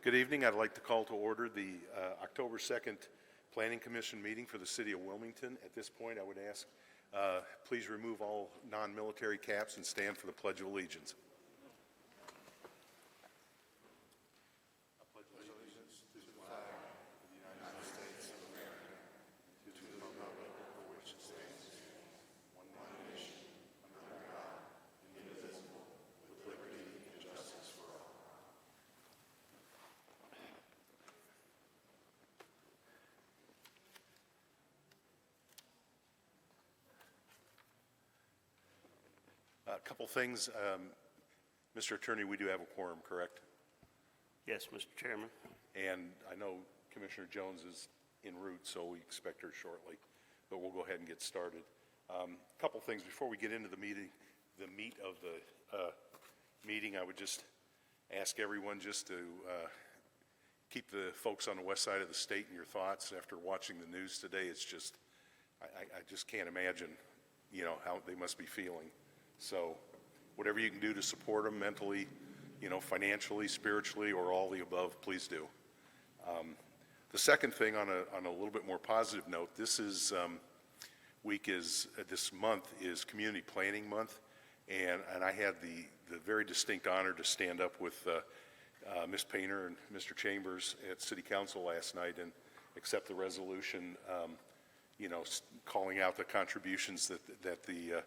Good evening. I'd like to call to order the October 2nd Planning Commission meeting for the City of Wilmington. At this point, I would ask, please remove all non-military caps and stand for the Pledge of Allegiance. A couple things. Mr. Attorney, we do have a quorum, correct? Yes, Mr. Chairman. And I know Commissioner Jones is en route, so we expect her shortly, but we'll go ahead and get started. A couple things before we get into the meeting, the meat of the meeting. I would just ask everyone just to keep the folks on the west side of the state in your thoughts. After watching the news today, it's just, I just can't imagine, how they must be feeling. So whatever you can do to support them mentally, financially, spiritually, or all the above, please do. The second thing on a little bit more positive note, this month is Community Planning Month, and I had the very distinct honor to stand up with Ms. Painter and Mr. Chambers at City Council last night and accept the resolution, calling out the contributions that the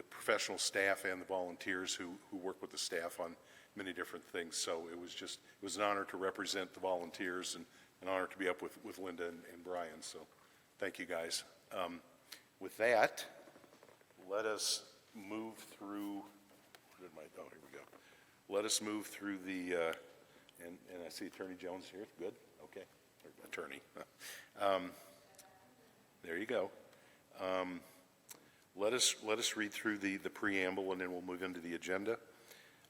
professional staff and the volunteers who work with the staff on many different things. So it was an honor to represent the volunteers and an honor to be up with Linda and Brian. So thank you guys. With that, let us move through, here we go. Let us move through the, and I see Attorney Jones here, good, okay, attorney. There you go. Let us read through the preamble, and then we'll move into the agenda.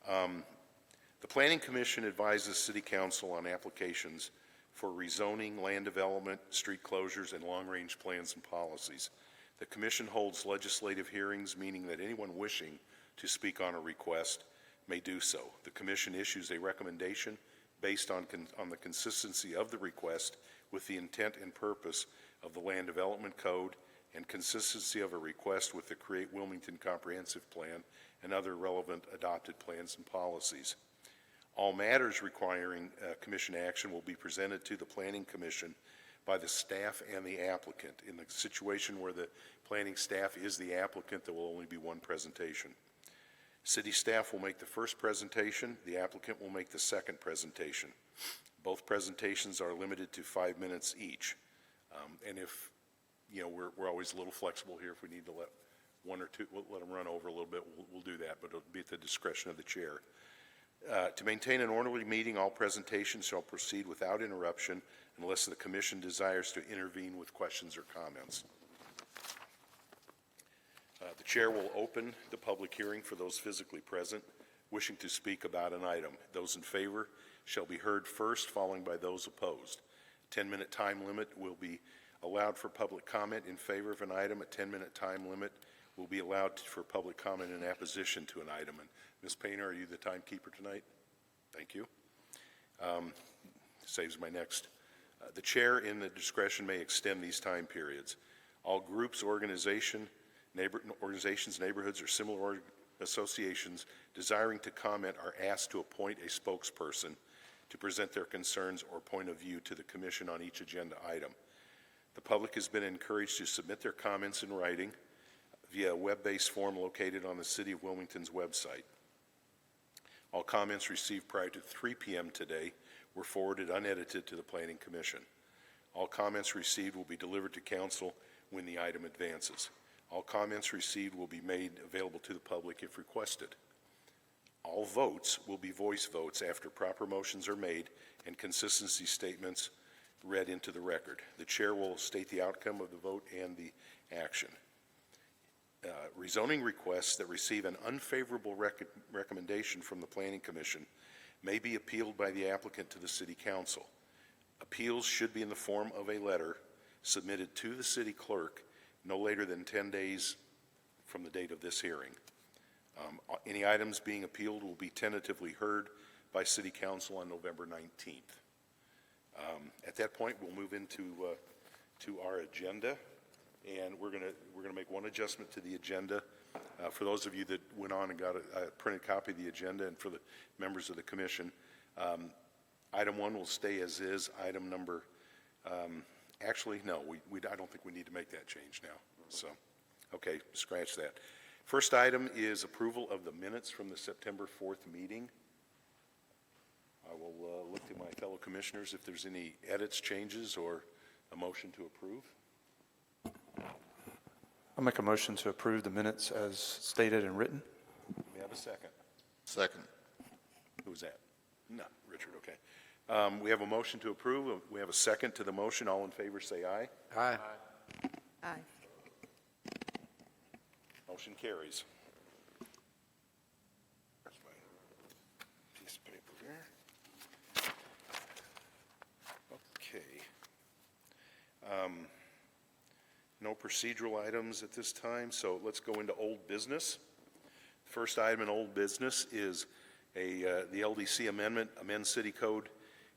The Planning Commission advises City Council on applications for rezoning, land development, street closures, and long-range plans and policies. The Commission holds legislative hearings, meaning that anyone wishing to speak on a request may do so. The Commission issues a recommendation based on the consistency of the request with the intent and purpose of the Land Development Code and consistency of a request with the Create Wilmington Comprehensive Plan and other relevant adopted plans and policies. All matters requiring Commission action will be presented to the Planning Commission by the staff and the applicant. In the situation where the planning staff is the applicant, there will only be one presentation. City staff will make the first presentation. The applicant will make the second presentation. Both presentations are limited to 5 minutes each. And if we're always a little flexible here. If we need to let one or two, we'll let them run over a little bit, we'll do that, but it'll be at the discretion of the chair. To maintain an orderly meeting, all presentations shall proceed without interruption unless the Commission desires to intervene with questions or comments. The chair will open the public hearing for those physically present wishing to speak about an item. Those in favor shall be heard first, followed by those opposed. 10-minute time limit will be allowed for public comment in favor of an item. A 10-minute time limit will be allowed for public comment in opposition to an item. And Ms. Painter, are you the timekeeper tonight? Thank you. Saves my next. The chair in the discretion may extend these time periods. All groups, organizations, neighborhoods, or similar associations desiring to comment are asked to appoint a spokesperson to present their concerns or point of view to the Commission on each agenda item. The public has been encouraged to submit their comments in writing via a web-based form located on the City of Wilmington's website. All comments received prior to 3 p.m. today were forwarded unedited to the Planning Commission. All comments received will be delivered to Council when the item advances. All comments received will be made available to the public if requested. All votes will be voice votes after proper motions are made and consistency statements read into the record. The chair will state the outcome of the vote and the action. Rezoning requests that receive an unfavorable recommendation from the Planning Commission may be appealed by the applicant to the City Council. Appeals should be in the form of a letter submitted to the City Clerk no later than 10 days from the date of this hearing. Any items being appealed will be tentatively heard by City Council on November 19th. At that point, we'll move into to our agenda, and we're going to make one adjustment to the agenda. For those of you that went on and got a printed copy of the agenda, and for the members of the commission, item 1 will stay as is. Item number, actually, no, I don't think we need to make that change now. So, okay, scratch that. First item is approval of the minutes from the September 4th meeting. I will look to my fellow commissioners if there's any edits, changes, or a motion to approve. I'll make a motion to approve the minutes as stated and written. We have a second. Second. Who's that? No, Richard, okay. We have a motion to approve. We have a second to the motion. All in favor say aye. Aye. Aye. Motion carries. There's my piece of paper there. Okay. No procedural items at this time, so let's go into old business. First item in old business is the LDC amendment, amend City Code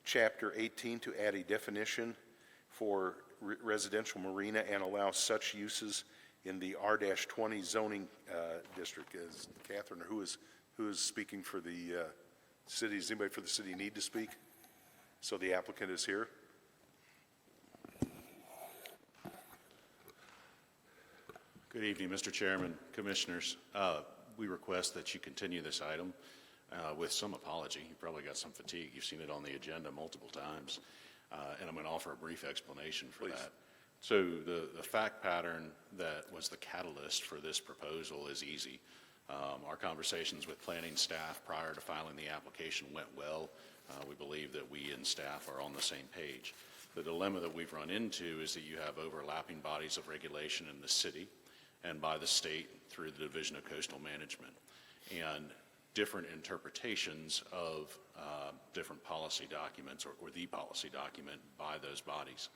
Chapter 18 to add a definition for residential marina and allow such uses in the R-20 zoning district. Is Catherine, or who is speaking for the city? Does anybody for the city need to speak? So the applicant is here. Good evening, Mr. Chairman, Commissioners. We request that you continue this item with some apology. You probably got some fatigue. You've seen it on the agenda multiple times. And I'm going to offer a brief explanation for Please. that. So the fact pattern that was the catalyst for this proposal is easy. Our conversations with planning staff prior to filing the application went well. We believe that we and staff are on the same page. The dilemma that we've run into is that you have overlapping bodies of regulation in the city and by the state through the Division of Coastal Management, and different interpretations of different policy documents or the policy document by those bodies.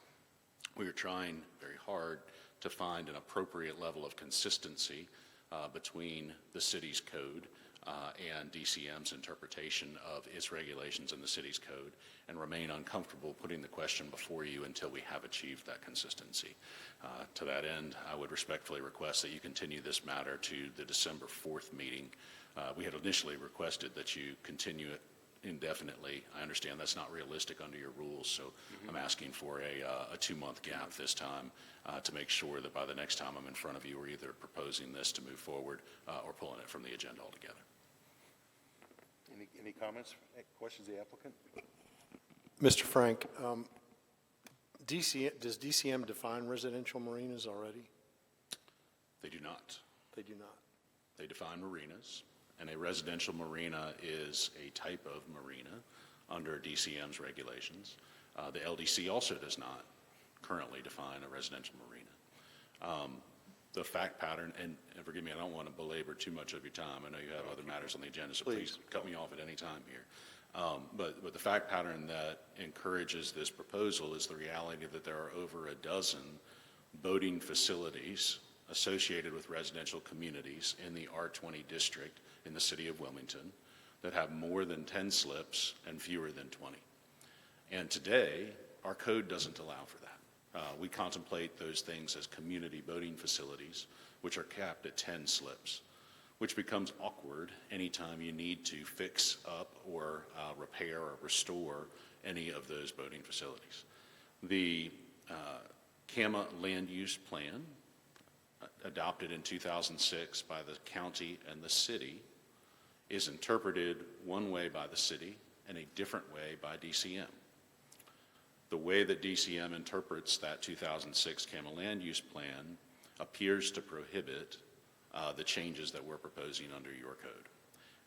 We are trying very hard to find an appropriate level of consistency between the city's code and DCM's interpretation of its regulations in the city's code, and remain uncomfortable putting the question before you until we have achieved that consistency. To that end, I would respectfully request that you continue this matter to the December 4th meeting. We had initially requested that you continue it indefinitely. I understand that's not realistic under your rules, so I'm asking for a 2-month gap this time to make sure that by the next time I'm in front of you, we're either proposing this to move forward or pulling it from the agenda altogether. Any comments, questions of the applicant? Mr. Frank, does DCM define residential marinas already? They do not. They do not. They define marinas, and a residential marina is a type of marina under DCM's regulations. The LDC also does not currently define a residential marina. The fact pattern, and forgive me, I don't want to belabor too much of your time. I know you have other matters on the agenda, so please cut me off at any time here. But the fact pattern that encourages this proposal is the reality that there are over a dozen boating facilities associated with residential communities in the R-20 district in the city of Wilmington that have more than 10 slips and fewer than 20. And today, our code doesn't allow for that. We contemplate those things as community boating facilities, which are capped at 10 slips, which becomes awkward anytime you need to fix up or repair or restore any of those boating facilities. The CAMA land use plan, adopted in 2006 by the county and the city, is interpreted one way by the city and a different way by DCM. The way that DCM interprets that 2006 CAMA land use plan appears to prohibit the changes that we're proposing under your code.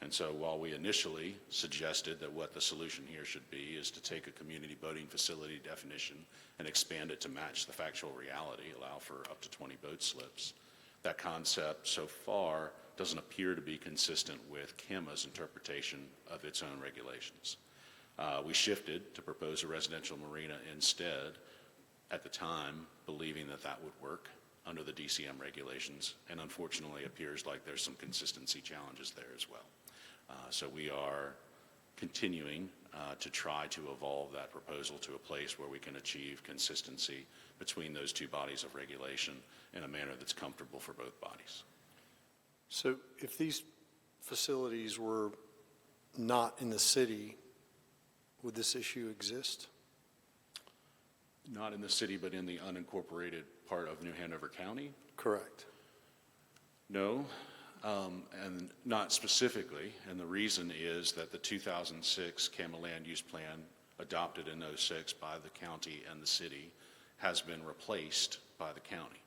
And so while we initially suggested that what the solution here should be is to take a community boating facility definition and expand it to match the factual reality, allow for up to 20 boat slips, that concept so far doesn't appear to be consistent with CAMA's interpretation of its own regulations. We shifted to propose a residential marina instead at the time, believing that that would work under the DCM regulations, and unfortunately appears like there's some consistency challenges there as well. So we are continuing to try to evolve that proposal to a place where we can achieve consistency between those two bodies of regulation in a manner that's comfortable for both bodies. So if these facilities were not in the city, would this issue exist? Not in the city, but in the unincorporated part of New Hanover County? Correct. No, and not specifically. And the reason is that the 2006 Campbell Land Use Plan, adopted in '06 by the county and the city, has been replaced by the county.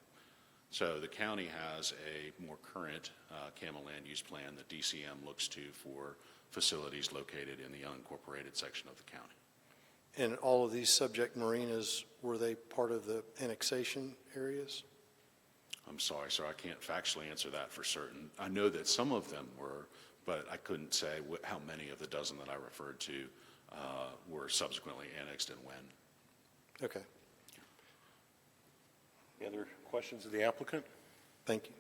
So the county has a more current Campbell Land Use Plan that DCM looks to for facilities located in the unincorporated section of the county. And all of these subject marinas, were they part of the annexation areas? I'm sorry, sir, I can't factually answer that for certain. I know that some of them were, but I couldn't say how many of the dozen that I referred to were subsequently annexed and when. Okay, Any other questions of the applicant? thank you.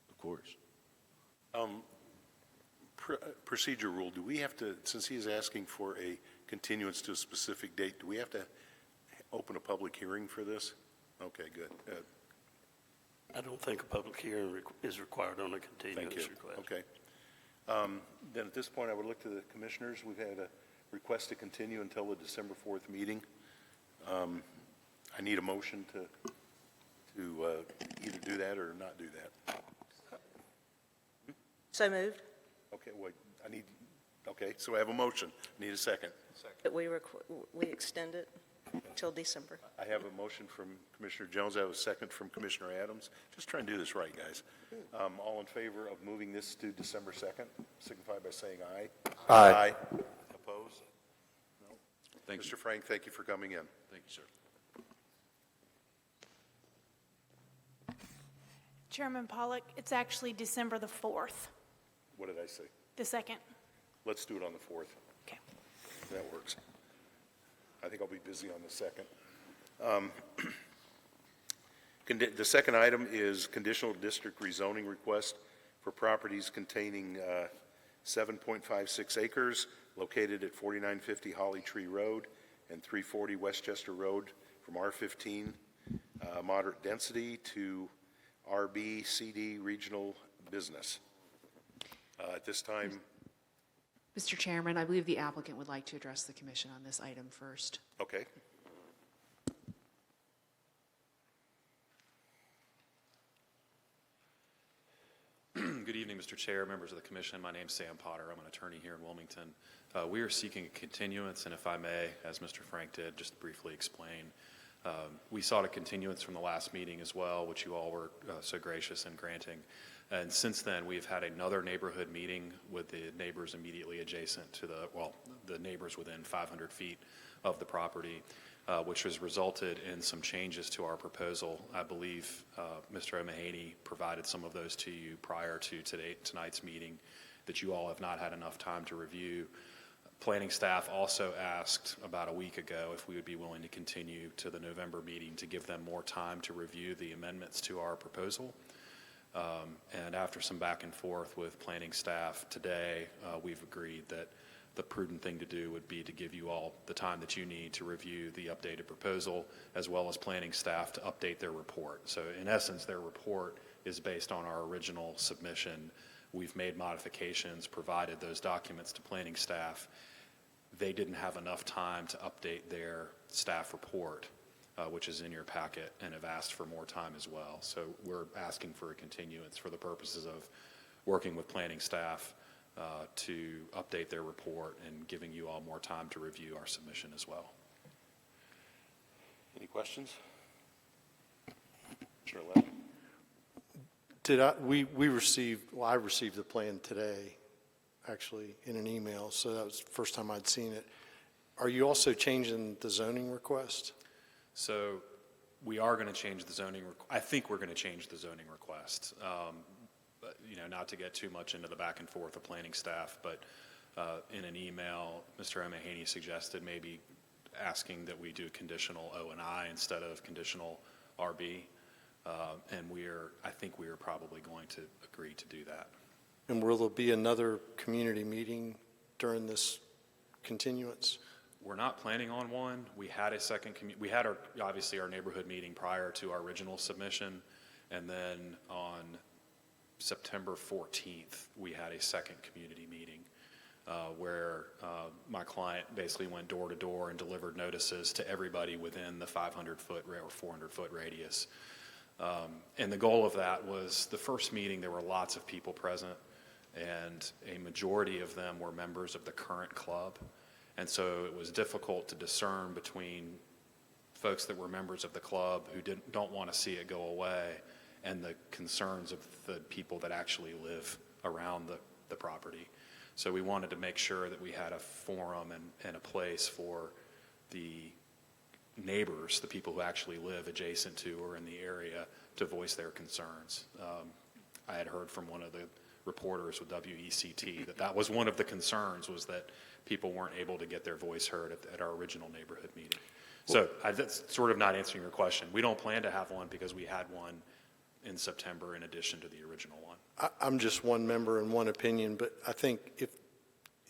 Of course. Procedure rule, do we have to, since he is asking for a continuance to a specific date, do we have to open a public hearing for this? Okay, good. I don't think a public hearing is required on a Thank continuance you. request. Okay. Then at this point, I would look to the commissioners. We've had a request to continue until the December 4th meeting. I need a motion to either do that or not do that. So moved, Okay, okay, so I have a motion. Need a second. that we extend it till December. I have a motion from Commissioner Jones. I have a second from Commissioner Adams. Just trying to do this right, guys. All in favor of moving this to December 2nd, signify by saying aye. Aye. Opposed? No. Thank you. Mr. Frank, thank you for coming in. Thank you, sir. Chairman Pollock, it's actually December the 4th, What did I say? the 2nd. Let's do it on the 4th. Okay. That works. I think I'll be busy on the 2nd. The second item is conditional district rezoning request for properties containing 7.56 acres located at 4950 Holly Tree Road and 340 Westchester Road from R15 moderate density to RB CD regional business. At this time, Mr. Chairman, I believe the applicant would like to address the commission on this item first. okay. Good evening, Mr. Chair, members of the commission. My name's Sam Potter. I'm an attorney here in Wilmington. We are seeking a continuance, and if I may, as Mr. Frank did, just briefly explain. We sought a continuance from the last meeting as well, which you all were so gracious in granting. And since then, we've had another neighborhood meeting with the neighbors immediately adjacent to the neighbors within 500 feet of the property, which has resulted in some changes to our proposal. I believe Mr. O'Mahaney provided some of those to you prior to tonight's meeting that you all have not had enough time to review. Planning staff also asked about a week ago if we would be willing to continue to the November meeting to give them more time to review the amendments to our proposal. And after some back and forth with planning staff today, we've agreed that the prudent thing to do would be to give you all the time that you need to review the updated proposal, as well as planning staff to update their report. So in essence, their report is based on our original submission. We've made modifications, provided those documents to planning staff. They didn't have enough time to update their staff report, which is in your packet, and have asked for more time as well. So we're asking for a continuance for the purposes of working with planning staff to update their report and giving you all more time to review our submission as well. Any questions? Commissioner Levin? I received the plan today, actually, in an email, so that was the first time I'd seen it. Are you also changing the zoning request? So we are going to change the zoning. I think we're going to change the zoning request. But, not to get too much into the back and forth of planning staff, but in an email, Mr. O'Mahaney suggested maybe asking that we do conditional O&I instead of conditional RB. And I think we are probably going to agree to do that. And will there be another community meeting during this continuance? We're not planning on one. We had a second, we had our, obviously, our neighborhood meeting prior to our original submission, and then on September 14th, we had a second community meeting where my client basically went door to door and delivered notices to everybody within the 500-foot or 400-foot radius. And the goal of that was, the first meeting, there were lots of people present, and a majority of them were members of the current club. And so it was difficult to discern between folks that were members of the club who don't want to see it go away and the concerns of the people that actually live around the property. So we wanted to make sure that we had a forum and a place for the neighbors, the people who actually live adjacent to or in the area, to voice their concerns. I had heard from one of the reporters with WECT that was one of the concerns, was that people weren't able to get their voice heard at our original neighborhood meeting. So that's sort of not answering your question. We don't plan to have one because we had one in September in addition to the original one. I'm just one member and one opinion, but I think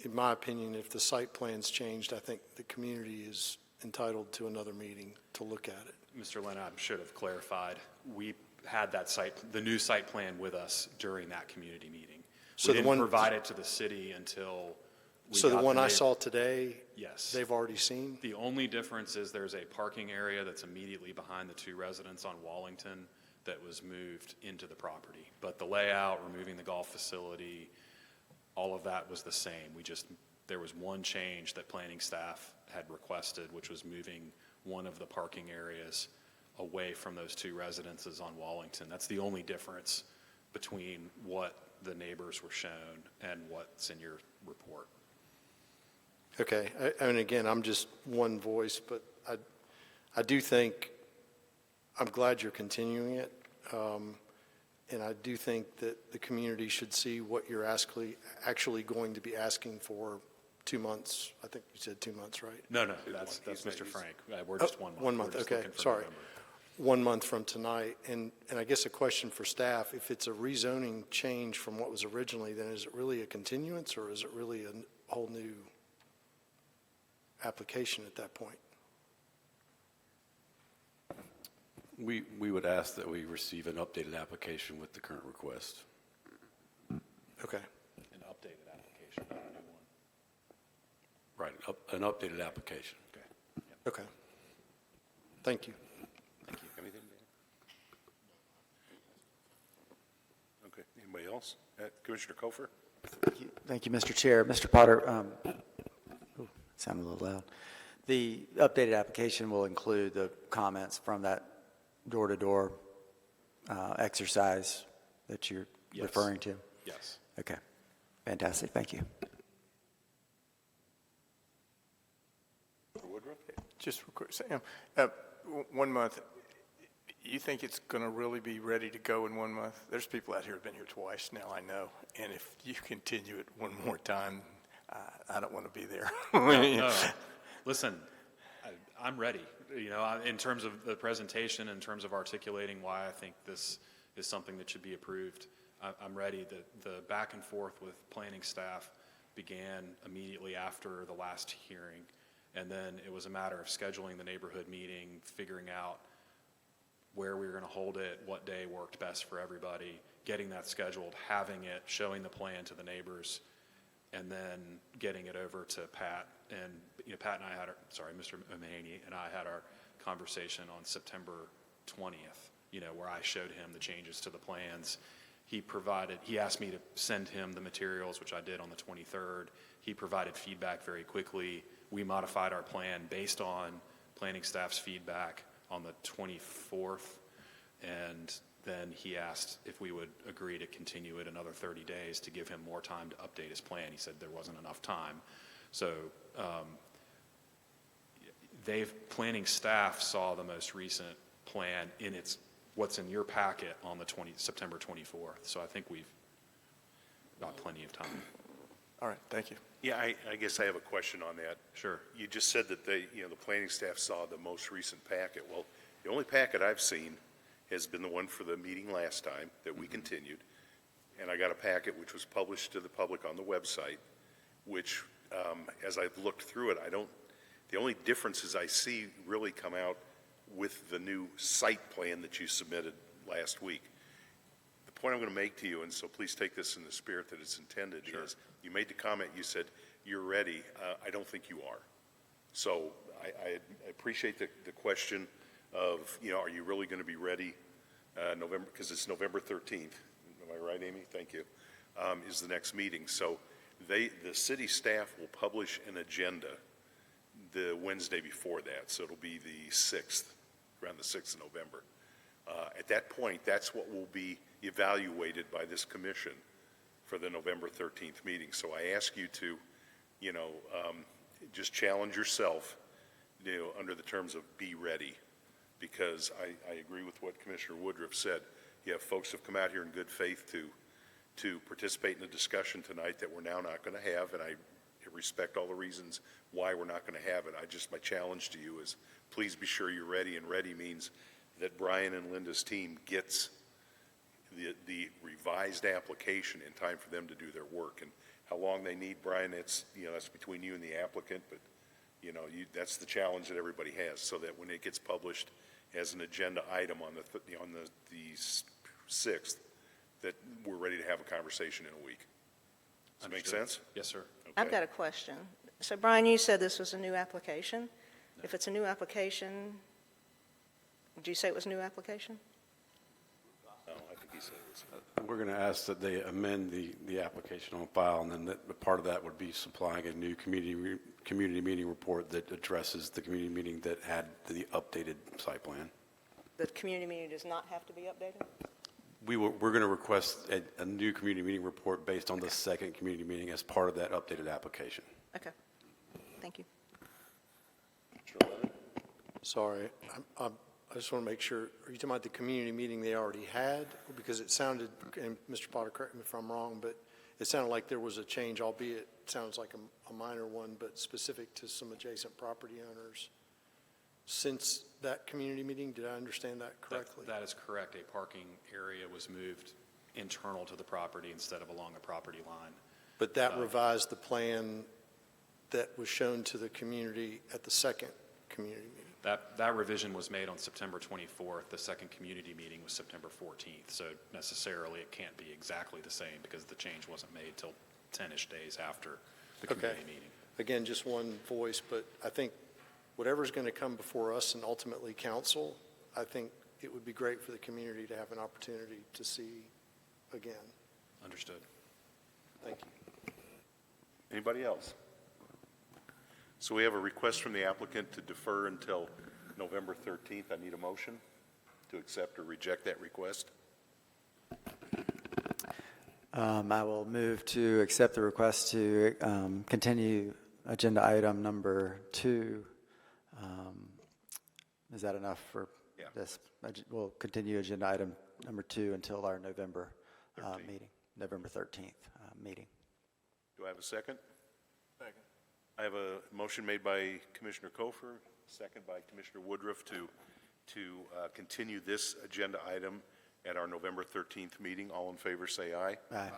in my opinion, if the site plan's changed, I think the community is entitled to another meeting to look at it. Mr. Lynn, I should have clarified. We had the new site plan with us during that community meeting. So We the didn't one- provide it to the city until we So the got one I neighbor- saw today, Yes. they've already seen? The only difference is there's a parking area that's immediately behind the two residents on Wallington that was moved into the property. But the layout, removing the golf facility, all of that was the same. There was one change that planning staff had requested, which was moving one of the parking areas away from those two residences on Wallington. That's the only difference between what the neighbors were shown and what's in your report. Okay, I mean, again, I'm just one voice, but I do think, I'm glad you're continuing it. And I do think that the community should see what you're actually going to be asking for 2 months. I think you said 2 months, right? No, that's Mr. Frank. We're just 1 month. 1 month, We're just okay, looking for sorry. November. 1 month from tonight. And I guess a question for staff, if it's a rezoning change from what was originally, then is it really a continuance, or is it really a whole new application at that point? We would ask that we receive an updated application with the current request. Okay. An updated application, not a new one. Right, an updated application. Okay. Okay. Thank you. Thank you. Anything, Dan? Okay, anybody else? Commissioner Kofer? Thank you, Mr. Chair. Mr. Potter, sounded a little loud. The updated application will include the comments from that door-to-door exercise that you're Yes. referring to? Yes. Okay, fantastic, thank you. Woodruff? Just real quick, Sam, 1 month, you think it's going to really be ready to go in 1 month? There's people out here who've been here twice now, I know, and if you continue it one more time, I don't want to be there. No. Listen, I'm ready. In terms of the presentation, in terms of articulating why I think this is something that should be approved, I'm ready. The back and forth with planning staff began immediately after the last hearing, and then it was a matter of scheduling the neighborhood meeting, figuring out where we were going to hold it, what day worked best for everybody, getting that scheduled, having it, showing the plan to the neighbors, and then getting it over to Pat. And Pat and I had Mr. Mahaney and I had our conversation on September 20th, where I showed him the changes to the plans. He asked me to send him the materials, which I did on the 23rd. He provided feedback very quickly. We modified our plan based on planning staff's feedback on the 24th, and then he asked if we would agree to continue it another 30 days to give him more time to update his plan. He said there wasn't enough time. So planning staff saw the most recent plan in what's in your packet on the September 24th. So I think we've got plenty of time. All right, thank you. Yeah, I guess I have a question on that. Sure. You just said that the planning staff saw the most recent packet. Well, the only packet I've seen has been the one for the meeting last time that we continued. And I got a packet which was published to the public on the website, which as I've looked through it, the only differences I see really come out with the new site plan that you submitted last week. The point I'm going to make to you, and so please take this in the spirit that it's intended, is you made the comment, you said, you're ready. I don't think you are. So I appreciate the question of, are you really going to be ready November, because it's November 13th. Am I right, Amy? Thank you. Is the next meeting. So the city staff will publish an agenda the Wednesday before that. So it'll be the 6th, around the 6th of November. At that point, that's what will be evaluated by this commission for the November 13th meeting. So I ask you to, just challenge yourself, under the terms of be ready, because I agree with what Commissioner Woodruff said. You have folks who have come out here in good faith to participate in the discussion tonight that we're now not going to have, and I respect all the reasons why we're not going to have it. My challenge to you is please be sure you're ready, and ready means that Brian and Linda's team gets the revised application in time for them to do their work. And how long they need, Brian, that's between you and the applicant, but that's the challenge that everybody has, so that when it gets published as an agenda item on the 6th, that we're ready to have a conversation in a week. Does that make sense? Yes, sir. I've got a question. So Brian, you said this was a new application. If it's a new application, did you say it was a new application? No, I think he said it was. We're going to ask that they amend the application on file, and then that part of that would be supplying a new community meeting report that addresses the community meeting that had the updated site plan. The community meeting does not have to be updated? We're going to request a new community meeting report based on the second community meeting as part of that updated application. Okay. Thank you. Sorry, I just want to make sure, are you talking about the community meeting they already had? Because it sounded, and Mr. Potter, correct me if I'm wrong, but it sounded like there was a change, albeit it sounds like a minor one, but specific to some adjacent property owners. Since that community meeting, did I understand that correctly? That is correct. A parking area was moved internal to the property instead of along a property line. But that revised the plan that was shown to the community at the second community meeting? That revision was made on September 24th. The second community meeting was September 14th. So necessarily it can't be exactly the same because the change wasn't made till 10-ish days after the community meeting. Again, just one voice, but I think whatever's going to come before us and ultimately council, I think it would be great for the community to have an opportunity to see again. Understood. Thank you. Anybody else? So we have a request from the applicant to defer until November 13th. I need a motion to accept or reject that request. I will move to accept the request to continue agenda item number 2. Is that enough for this? We'll continue agenda item number 2 until our November meeting, November 13th meeting. Do I have a second? Second. I have a motion made by Commissioner Kofer, second by Commissioner Woodruff to continue this agenda item at our November 13th meeting. All in favor, say aye. Aye.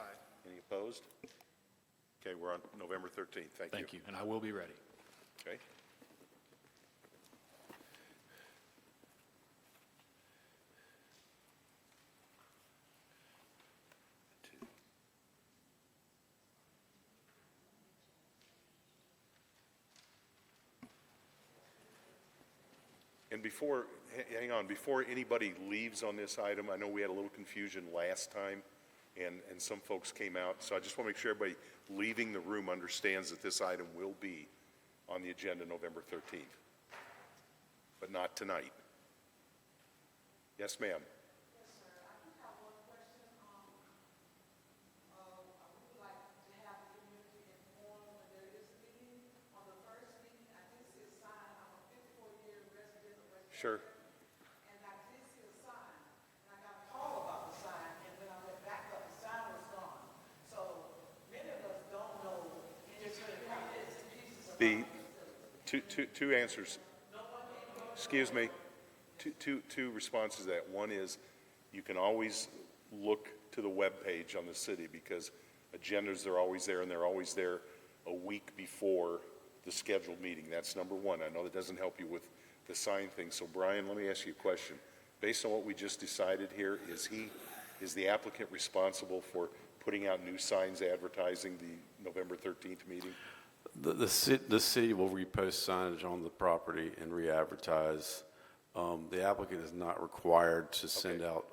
Any opposed? Okay, we're on November 13th. Thank you. Thank you. And I will be ready. Okay. And hang on, before anybody leaves on this item, I know we had a little confusion last time, and some folks came out, so I just want to make sure everybody leaving the room understands that this item will be on the agenda November 13th, but not tonight. Yes, ma'am. Sure. And I did see a sign, and I got a call about the sign, and when I went back up, the sign was gone. So many of us don't know, just kind of bits and pieces of Two answers. Excuse me. Two responses to that. One is you can always look to the webpage on the city because agendas are always there, and they're always there a week before the scheduled meeting. That's number one. I know that doesn't help you with the sign thing. So Brian, let me ask you a question. Based on what we just decided here, is the applicant responsible for putting out new signs advertising the November 13th meeting? The city will repost signage on the property and re-advertise. The applicant is not required to send out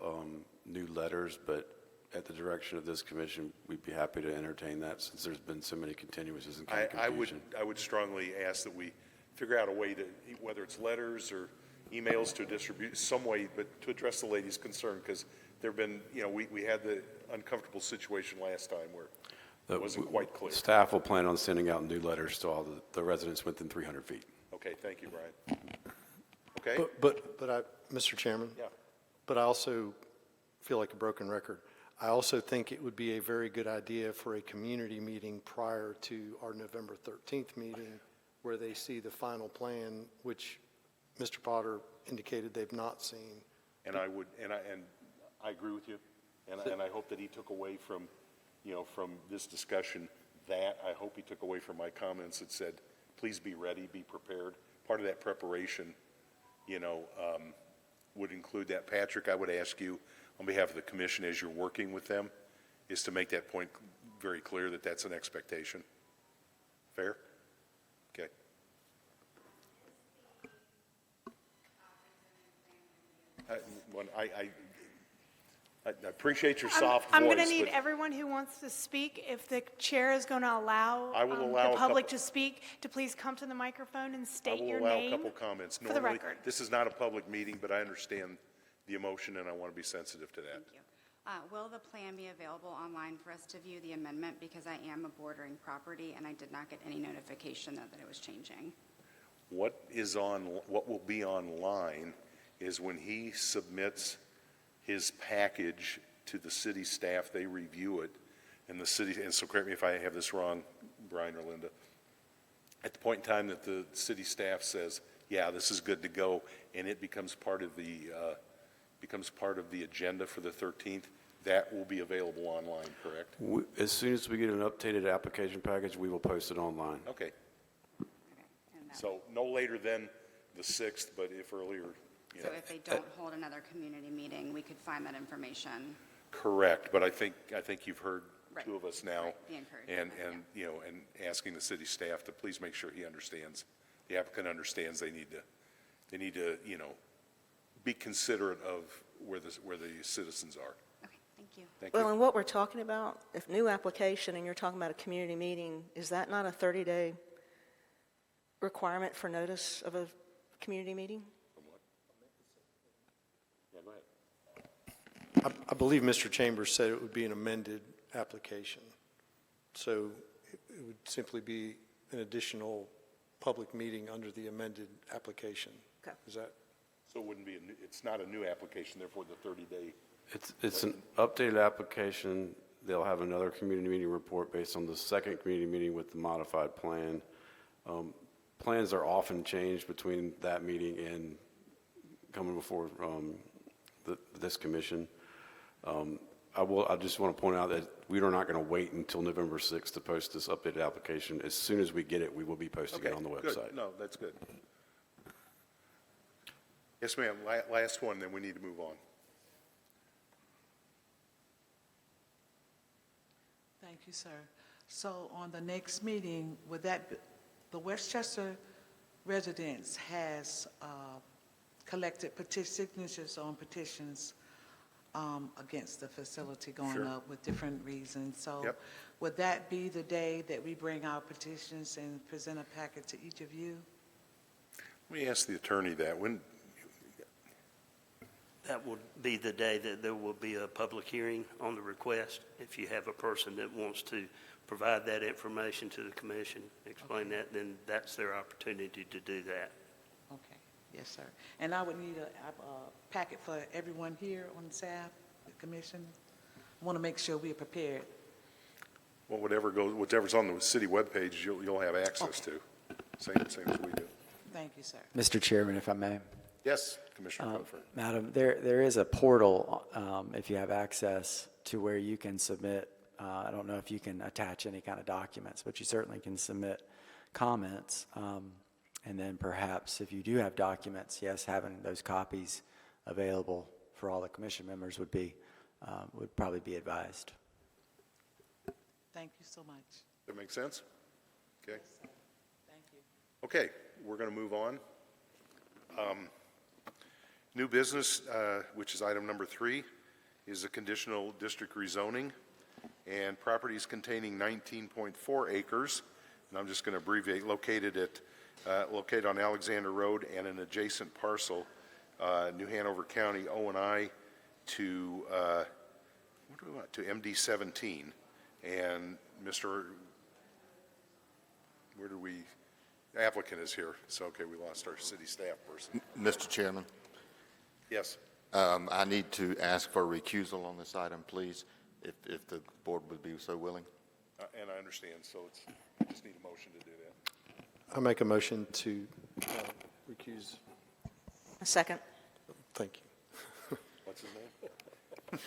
new letters, but at the direction of this commission, we'd be happy to entertain that since there's been so many continuances and kind of confusion. I would strongly ask that we figure out a way to, whether it's letters or emails to distribute, some way, but to address the lady's concern, because there have been, we had the uncomfortable situation last time where it wasn't quite clear. Staff will plan on sending out new letters to all the residents within 300 feet. Okay, thank you, Brian. Okay? Mr. Chairman? Yeah. But I also feel like a broken record. I also think it would be a very good idea for a community meeting prior to our November 13th meeting where they see the final plan, which Mr. Potter indicated they've not seen. And I agree with you, and I hope that he took away from, from this discussion that, I hope he took away from my comments that said, please be ready, be prepared. Part of that preparation, would include that. Patrick, I would ask you, on behalf of the commission, as you're working with them, is to make that point very clear that that's an expectation. Fair? Okay. I appreciate your soft voice. I'm going to need but everyone who wants to speak, if the chair is going to allow I will allow the a public couple- to speak, to please come to the microphone and I state will your allow a name couple comments. for the record. This is not a public meeting, but I understand the emotion, and I want to be sensitive to that. Thank you. Will the plan be available online for us to view the amendment? Because I am a bordering property, and I did not get any notification that it was changing. What will be online is when he submits his package to the city staff, they review it, and the city, and so correct me if I have this wrong, Brian or Linda, at the point in time that the city staff says, yeah, this is good to go, and it becomes part of the agenda for the 13th, that will be available online, correct? As soon as we get an updated application package, we will post it online. Okay. And that- So no later than the 6th, but if earlier, So if they don't hold another community meeting, we could find that information. correct, but I think you've heard Right. two of us now. Right, the encouragement, And asking the city staff to please make sure he understands, the applicant understands they need to, be considerate of where the citizens are. Okay, thank you. Thank you. Well, and what we're talking about, if new application and you're talking about a community meeting, is that not a 30-day requirement for notice of a community meeting? Yeah, go ahead. I believe Mr. Chambers said it would be an amended application. So it would simply be an additional public meeting under the amended application. Okay. Is that? So it wouldn't be, it's not a new application, therefore the 30-day, It's an updated application. They'll have another community meeting report based on the second community meeting with the modified plan. Plans are often changed between that meeting and coming before this commission. I just want to point out that we are not going to wait until November 6th to post this updated application. As soon as we get it, we will be posting okay, it on the good. website. No, that's good. Yes, ma'am, last one, then we need to move on. Thank you, sir. So on the next meeting, would that, the Westchester residents has collected signatures on petitions against the facility going Sure. up with different reasons. So Yep. would that be the day that we bring our petitions and present a packet to each of you? Let me ask the attorney that. That would be the day that there will be a public hearing on the request. If you have a person that wants to provide that information to the commission, explain that, then that's their opportunity to do that. Okay, yes, sir. And I would need a packet for everyone here on staff, the commission. I want to make sure we are prepared. Well, whatever's on the city webpage, you'll have access to. Same as we do. Thank you, sir. Mr. Chairman, if I may. Yes, Commissioner Cofer. Madam, there is a portal, if you have access, to where you can submit I don't know if you can attach any kind of documents, but you certainly can submit comments. And then perhaps if you do have documents, yes, having those copies available for all the commission members would probably be advised. Thank you so much. That make sense? Okay. Thank you. Okay, we're going to move on. New business, which is item number 3, is a conditional district rezoning and properties containing 19.4 acres, and I'm just going to abbreviate, located on Alexander Road and an adjacent parcel, New Hanover County O&I to, what do we want, to MD 17. And applicant is here, so okay, we lost our city staff person. Mr. Chairman, Yes. I need to ask for recusal on this item, please, if the board would be so willing. And I understand, so I just need a motion to do that. I make a motion to recuse. A second. Thank you. What's his name?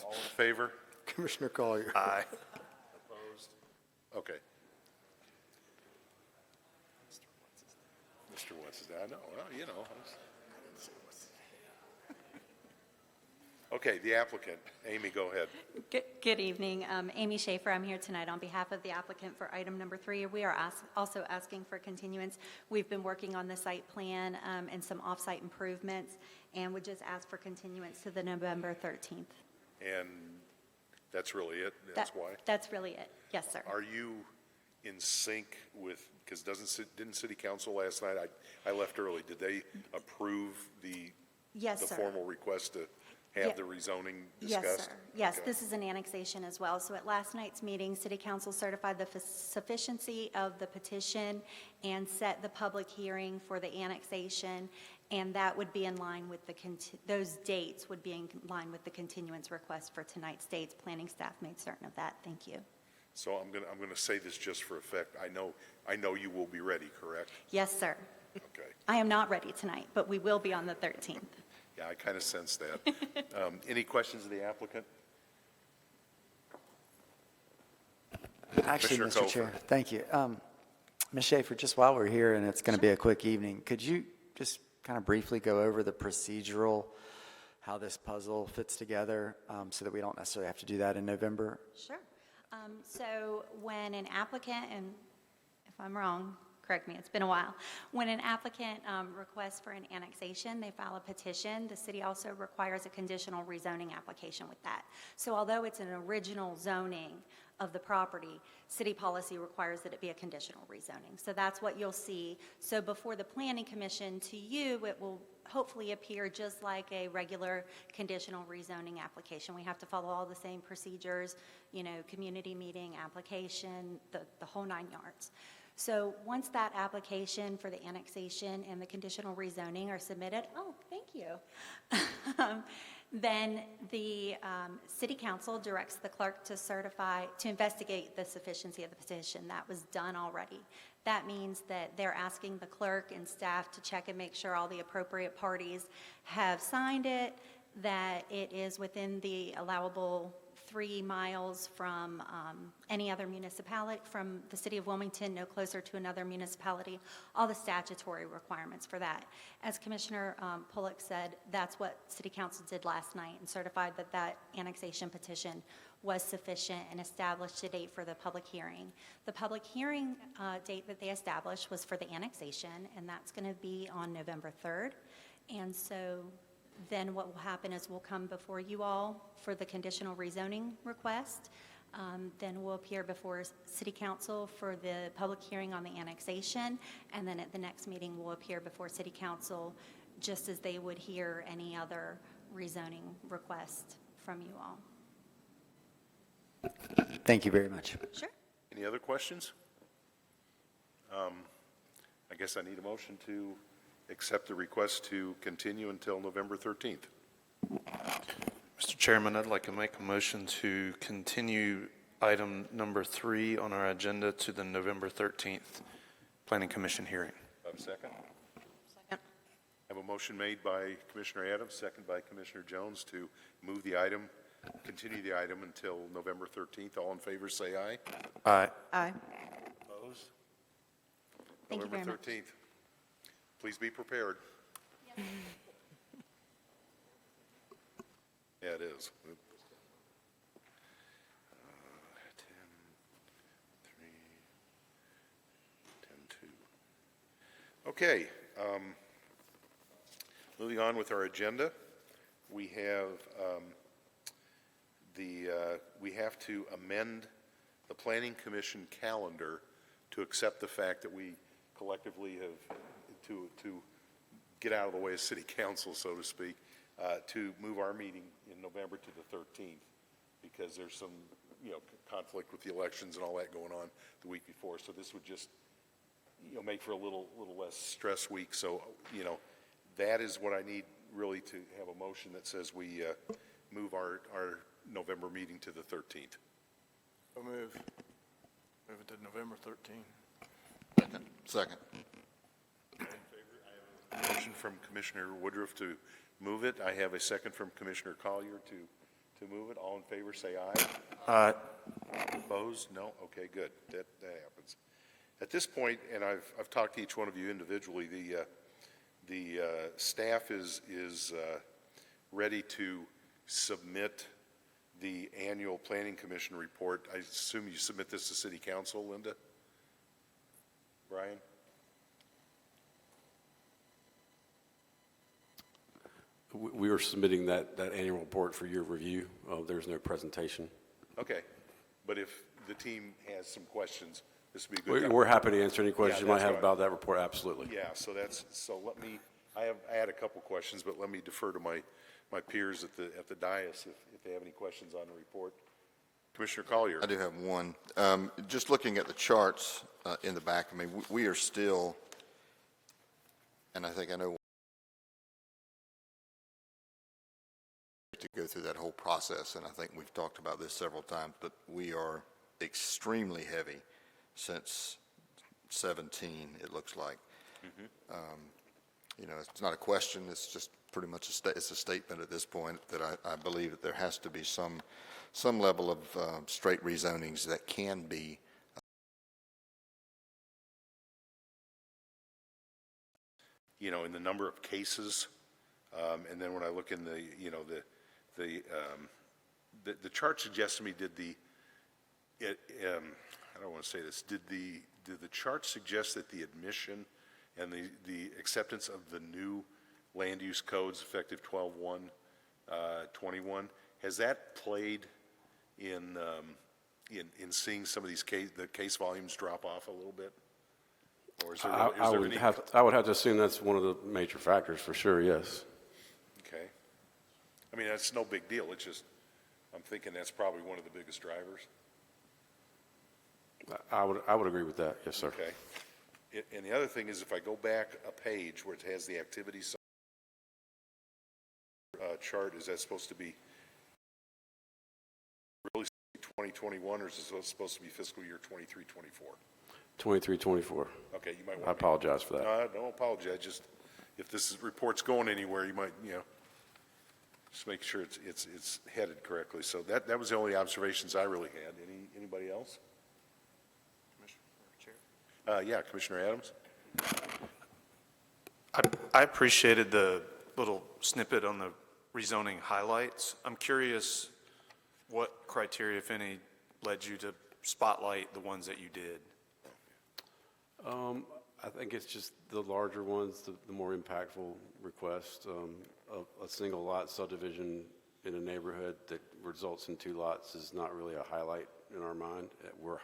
All in favor? Commissioner Collier. Aye. Opposed? Okay. Mr. What's his name? I know, well, you know. Okay, the applicant. Amy, go ahead. Good evening. Amy Schaefer. I'm here tonight on behalf of the applicant for item number 3. We are also asking for continuance. We've been working on the site plan and some off-site improvements, and would just ask for continuance to the November 13th. And that's really it? That's why? That's really it. Yes, sir. Are you in sync with, because didn't City Council last night, I left early, did they approve the formal request to have the rezoning discussed? Yes, sir. Yes, Okay. this is an annexation as well. So at last night's meeting, City Council certified the sufficiency of the petition and set the public hearing for the annexation, and that would be in line with those dates would be in line with the continuance request for tonight's dates. Planning staff made certain of that. Thank you. So I'm going to say this just for effect. I know you will be ready, correct? Yes, sir. Okay. I am not ready tonight, but we will be on the 13th. Yeah, I kind of sensed that. Any questions of the applicant? Actually, Commissioner Mr. Chair, Cofer. thank you. Ms. Schaefer, just while we're here, and it's going to be a quick evening, could you just kind of briefly go over the procedural, how this puzzle fits together, so that we don't necessarily have to do that in November? Sure. So when an applicant, and if I'm wrong, correct me, it's been a while. When an applicant requests for an annexation, they file a petition. The city also requires a conditional rezoning application with that. So although it's an original zoning of the property, city policy requires that it be a conditional rezoning. So that's what you'll see. So before the Planning Commission, to you, it will hopefully appear just like a regular conditional rezoning application. We have to follow all the same procedures, community meeting, application, the whole 9 yards. So once that application for the annexation and the conditional rezoning are submitted, thank you, then the city council directs the clerk to investigate the sufficiency of the petition. That was done already. That means that they're asking the clerk and staff to check and make sure all the appropriate parties have signed it, that it is within the allowable 3 miles from any other municipality, from the city of Wilmington, no closer to another municipality, all the statutory requirements for that. As Commissioner Bullock said, that's what City Council did last night and certified that that annexation petition was sufficient and established a date for the public hearing. The public hearing date that they established was for the annexation, and that's going to be on November 3rd. And so then what will happen is we'll come before you all for the conditional rezoning request. Then we'll appear before City Council for the public hearing on the annexation. And then at the next meeting, we'll appear before City Council just as they would hear any other rezoning request from you all. Thank you very much. Sure. Any other questions? I guess I need a motion to accept the request to continue until November 13th. Mr. Chairman, I'd like to make a motion to continue item number 3 on our agenda to the November 13th Planning Commission hearing. Have a second? Second. Have a motion made by Commissioner Adams, second by Commissioner Jones to move the item continue the item until November 13th. All in favor, say aye. Aye. Aye. Opposed? Thank you very November much. 13th. Please be prepared. Yeah, it is. 10, 3, 10, 2. Okay. Moving on with our agenda, we have we have to amend the Planning Commission calendar to accept the fact that we collectively have to get out of the way of City Council, so to speak, to move our meeting in November to the 13th, because there's some, conflict with the elections and all that going on the week before. So this would just, make for a little less stress week. So, that is what I need really to have a motion that says we move our November meeting to the 13th. So move it to November 13th. Second. Motion from Commissioner Woodruff to move it. I have a second from Commissioner Collier to move it. All in favor, say aye. Aye. Opposed? No? Okay, good. That happens. At this point, and I've talked to each one of you individually, the staff is ready to submit the annual Planning Commission report. I assume you submit this to City Council, Linda? Brian? We are submitting that annual report for your review. There's no presentation. Okay. But if the team has some questions, this would be a good time. We're happy to answer any questions you might that's have right. about that report, absolutely. Yeah, so let me, I had a couple questions, but let me defer to my peers at the dais if they have any questions on the report. Commissioner Collier. I do have one. Just looking at the charts in the back, we are still, and I think I know to go through that whole process, and I think we've talked about this several times, but we are extremely heavy since 17, it looks like. It's not a question, it's just pretty much it's a statement at this point that I believe that there has to be some level of straight rezonings that can be in the number of cases, and then when I look in the chart suggests to me, I don't want to say this, did the chart suggest that the admission and the acceptance of the new land use codes effective 12/1/21, has that played in seeing some of these the case volumes drop off a little bit? Or is there, I would have to assume that's one of the major factors for sure, yes. Okay. That's no big deal. It's just, I'm thinking that's probably one of the biggest drivers. I would agree with that, yes, sir. Okay. And the other thing is, if I go back a page where it has the activity chart, is that supposed to be really 2021, or is it supposed to be fiscal year 23-24? 23-24. Okay, you might want I apologize for that. No, don't apologize. Just if this report's going anywhere, you might, just make sure it's headed correctly. So that was the only observations I really had. Anybody else? Yeah, Commissioner Adams. I appreciated the little snippet on the rezoning highlights. I'm curious what criteria, if any, led you to spotlight the ones that you did? I think it's just the larger ones, the more impactful requests. A single lot subdivision in a neighborhood that results in 2 lots is not really a highlight in our mind. We're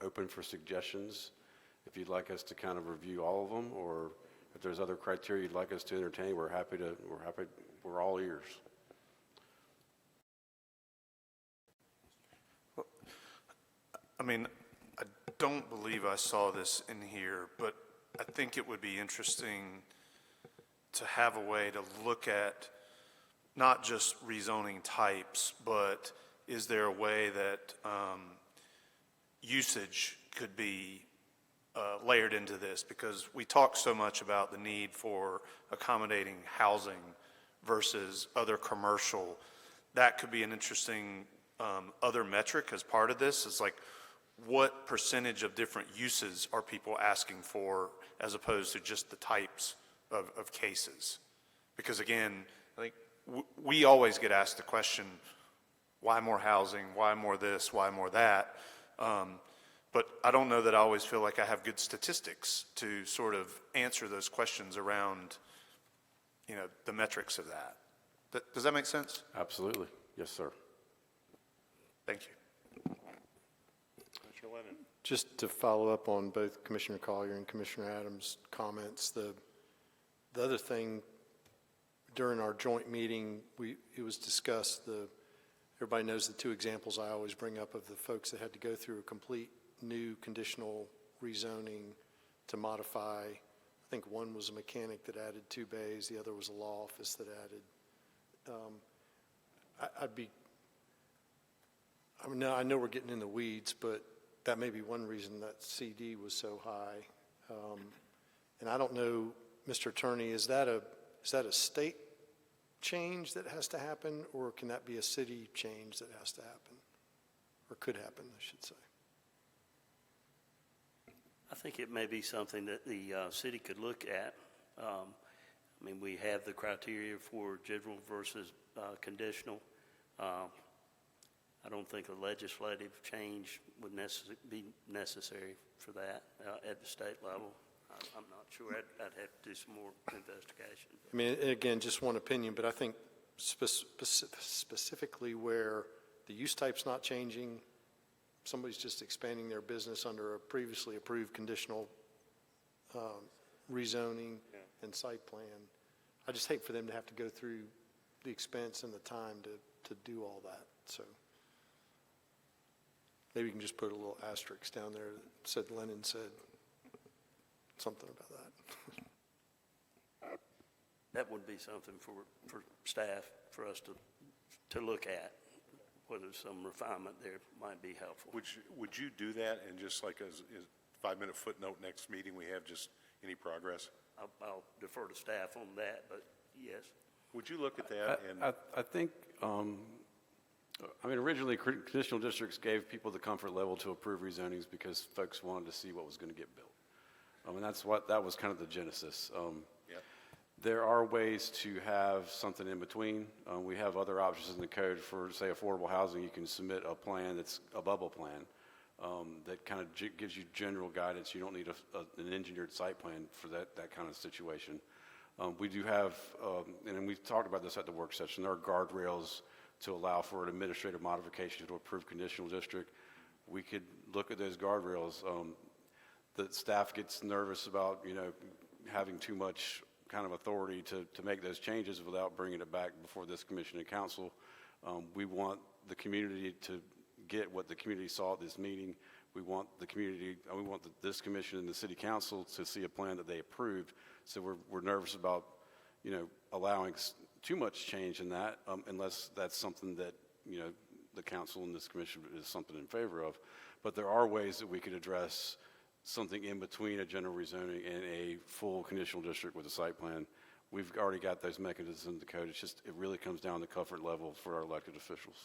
open for suggestions. If you'd like us to kind of review all of them, or if there's other criteria you'd like us to entertain, we're all ears. I don't believe I saw this in here, but I think it would be interesting to have a way to look at not just rezoning types, but is there a way that usage could be layered into this? Because we talk so much about the need for accommodating housing versus other commercial, that could be an interesting other metric as part of this, is like, what percentage of different uses are people asking for as opposed to just the types of cases? Because again, I think we always get asked the question, why more housing, why more this, why more that? But I don't know that I always feel like I have good statistics to sort of answer those questions around, the metrics of that. Does that make sense? Absolutely. Yes, sir. Thank you. Commissioner Lennon. Just to follow up on both Commissioner Collier and Commissioner Adams' comments, the other thing, during our joint meeting, it was discussed, everybody knows the two examples I always bring up of the folks that had to go through a complete new conditional rezoning to modify. I think one was a mechanic that added 2 bays, the other was a law office that added. I know we're getting in the weeds, but that may be one reason that CD was so high. And I don't know, Mr. Attorney, is that a state change that has to happen, or can that be a city change that has to happen, or could happen, I should say? I think it may be something that the city could look at. We have the criteria for general versus conditional. I don't think a legislative change would be necessary for that at the state level. I'm not sure. I'd have to do some more investigation. Again, just one opinion, but I think specifically where the use type's not changing, somebody's just expanding their business under a previously approved conditional rezoning and site plan. I just hate for them to have to go through the expense and the time to do all that. So maybe you can just put a little asterisk down there that said Lennon said something about that. That would be something for staff, for us to look at, whether some refinement there might be helpful. Would you do that, and just like as 5-minute footnote next meeting, we have just any progress? I'll defer to staff on that, but yes. Would you look at that? I think, originally conditional districts gave people the comfort level to approve rezonings because folks wanted to see what was going to get built. And that was kind of the genesis. Yep. There are ways to have something in between. We have other options in the code for, say, affordable housing. You can submit a plan that's a bubble plan that kind of gives you general guidance. You don't need an engineered site plan for that kind of situation. We do have, and we've talked about this at the work session, there are guardrails to allow for an administrative modification to approve conditional district. We could look at those guardrails. The staff gets nervous about, having too much kind of authority to make those changes without bringing it back before this commission and council. We want the community to get what the community saw at this meeting. We want this commission and the city council to see a plan that they approved. So we're nervous about, allowing too much change in that, unless that's something that, the council and this commission is something in favor of. But there are ways that we could address something in between a general rezoning and a full conditional district with a site plan. We've already got those mechanisms in the code. It's just, it really comes down to comfort level for our elected officials.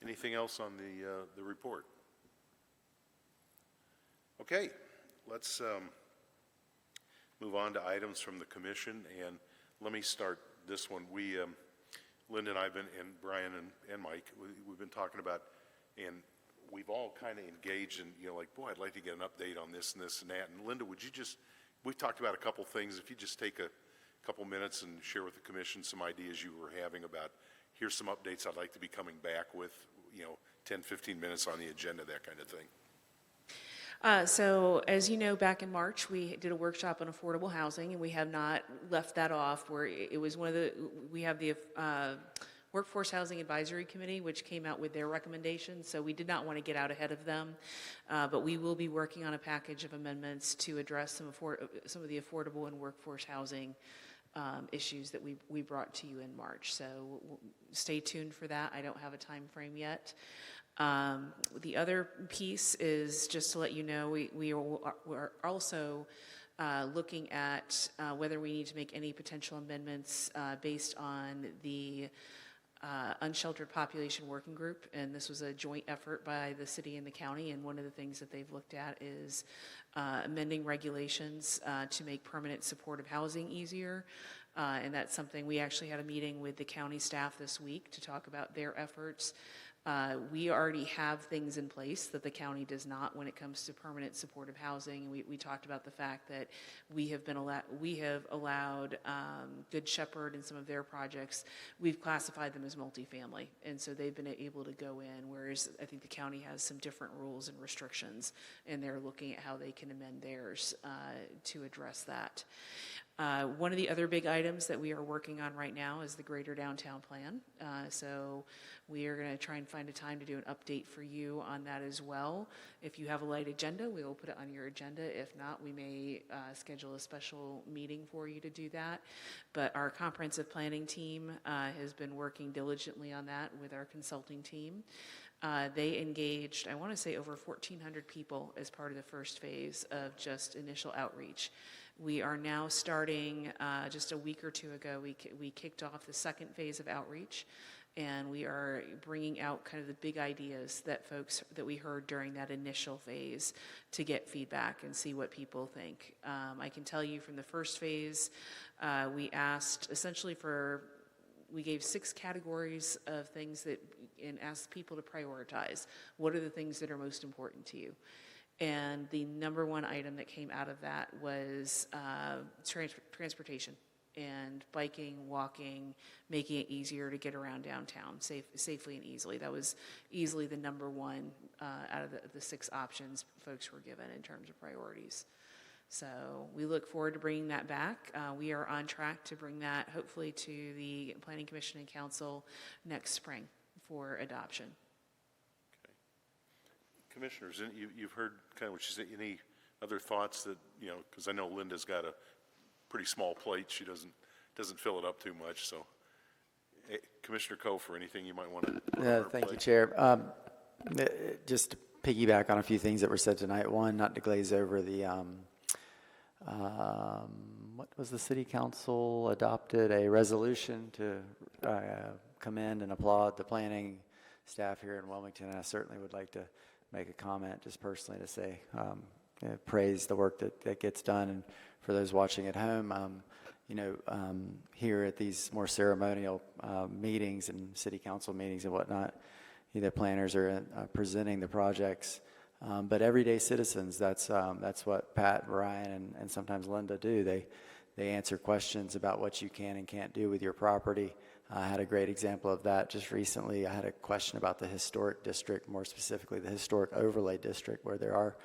Anything else on the report? Okay, let's move on to items from the commission, and let me start this one. Linda and I have been, and Brian and Mike, we've been talking about, and we've all kind of engaged in, boy, I'd like to get an update on this and this and that. And Linda, we've talked about a couple things. If you just take a couple minutes and share with the commission some ideas you were having about, here's some updates I'd like to be coming back with, 10, 15 minutes on the agenda, that kind of thing. So as you know, back in March, we did a workshop on affordable housing, and we have not left that off. It was we have the Workforce Housing Advisory Committee, which came out with their recommendations, so we did not want to get out ahead of them. But we will be working on a package of amendments to address some of the affordable and workforce housing issues that we brought to you in March. So stay tuned for that. I don't have a time frame yet. The other piece is just to let you know, we are also looking at whether we need to make any potential amendments based on the unsheltered population working group, and this was a joint effort by the city and the county, and one of the things that they've looked at is amending regulations to make permanent supportive housing easier, and that's something, we actually had a meeting with the county staff this week to talk about their efforts. We already have things in place that the county does not when it comes to permanent supportive housing. We talked about the fact that we have allowed Good Shepherd and some of their projects, we've classified them as multifamily, and so they've been able to go in, whereas I think the county has some different rules and restrictions, and they're looking at how they can amend theirs to address that. One of the other big items that we are working on right now is the Greater Downtown Plan. So we are going to try and find a time to do an update for you on that as well. If you have a light agenda, we will put it on your agenda. If not, we may schedule a special meeting for you to do that. But our comprehensive planning team has been working diligently on that with our consulting team. They engaged, I want to say, over 1,400 people as part of the first phase of just initial outreach. We are now starting, just a week or two ago, we kicked off the second phase of outreach, and we are bringing out kind of the big ideas that we heard during that initial phase to get feedback and see what people think. I can tell you from the first phase, we asked essentially we gave 6 categories of things and asked people to prioritize. What are the things that are most important to you? And the number one item that came out of that was transportation and biking, walking, making it easier to get around downtown safely and easily. That was easily the number one out of the 6 options folks were given in terms of priorities. So we look forward to bringing that back. We are on track to bring that hopefully to the Planning Commission and Council next spring for adoption. Commissioners, you've heard kind of what she said. Any other thoughts that, because I know Linda's got a pretty small plate. She doesn't fill it up too much. So, Commissioner Kofor, anything you might want to? Thank you, Chair. Just to piggyback on a few things that were said tonight. One, not to glaze over the, what was the City Council adopted a resolution to commend and applaud the planning staff here in Wilmington. And I certainly would like to make a comment just personally to say, praise the work that gets done. And for those watching at home, here at these more ceremonial meetings and city council meetings and whatnot, the planners are presenting the projects. But everyday citizens, that's what Pat, Ryan, and sometimes Linda do. They answer questions about what you can and can't do with your property. I had a great example of that just recently. I had a question about the historic district, more specifically the historic overlay district, where there are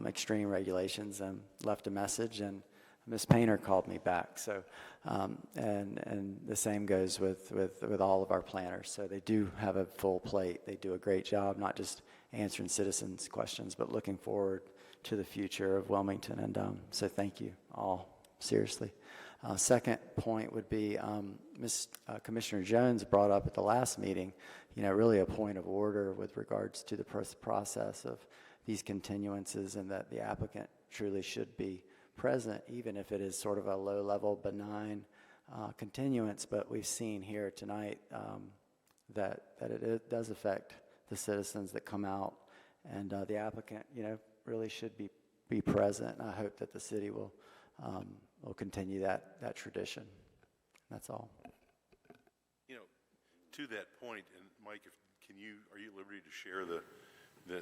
extreme regulations, and left a message, and Ms. Painter called me back. So, and the same goes with all of our planners. So they do have a full plate. They do a great job, not just answering citizens' questions, but looking forward to the future of Wilmington. And so thank you all, seriously. Second point would be Commissioner Jones brought up at the last meeting, really a point of order with regards to the process of these continuances, and that the applicant truly should be present, even if it is sort of a low-level, benign continuance. But we've seen here tonight that it does affect the citizens that come out, and the applicant, really should be present. And I hope that the city will continue that tradition. That's all. To that point, and Mike, are you at liberty to share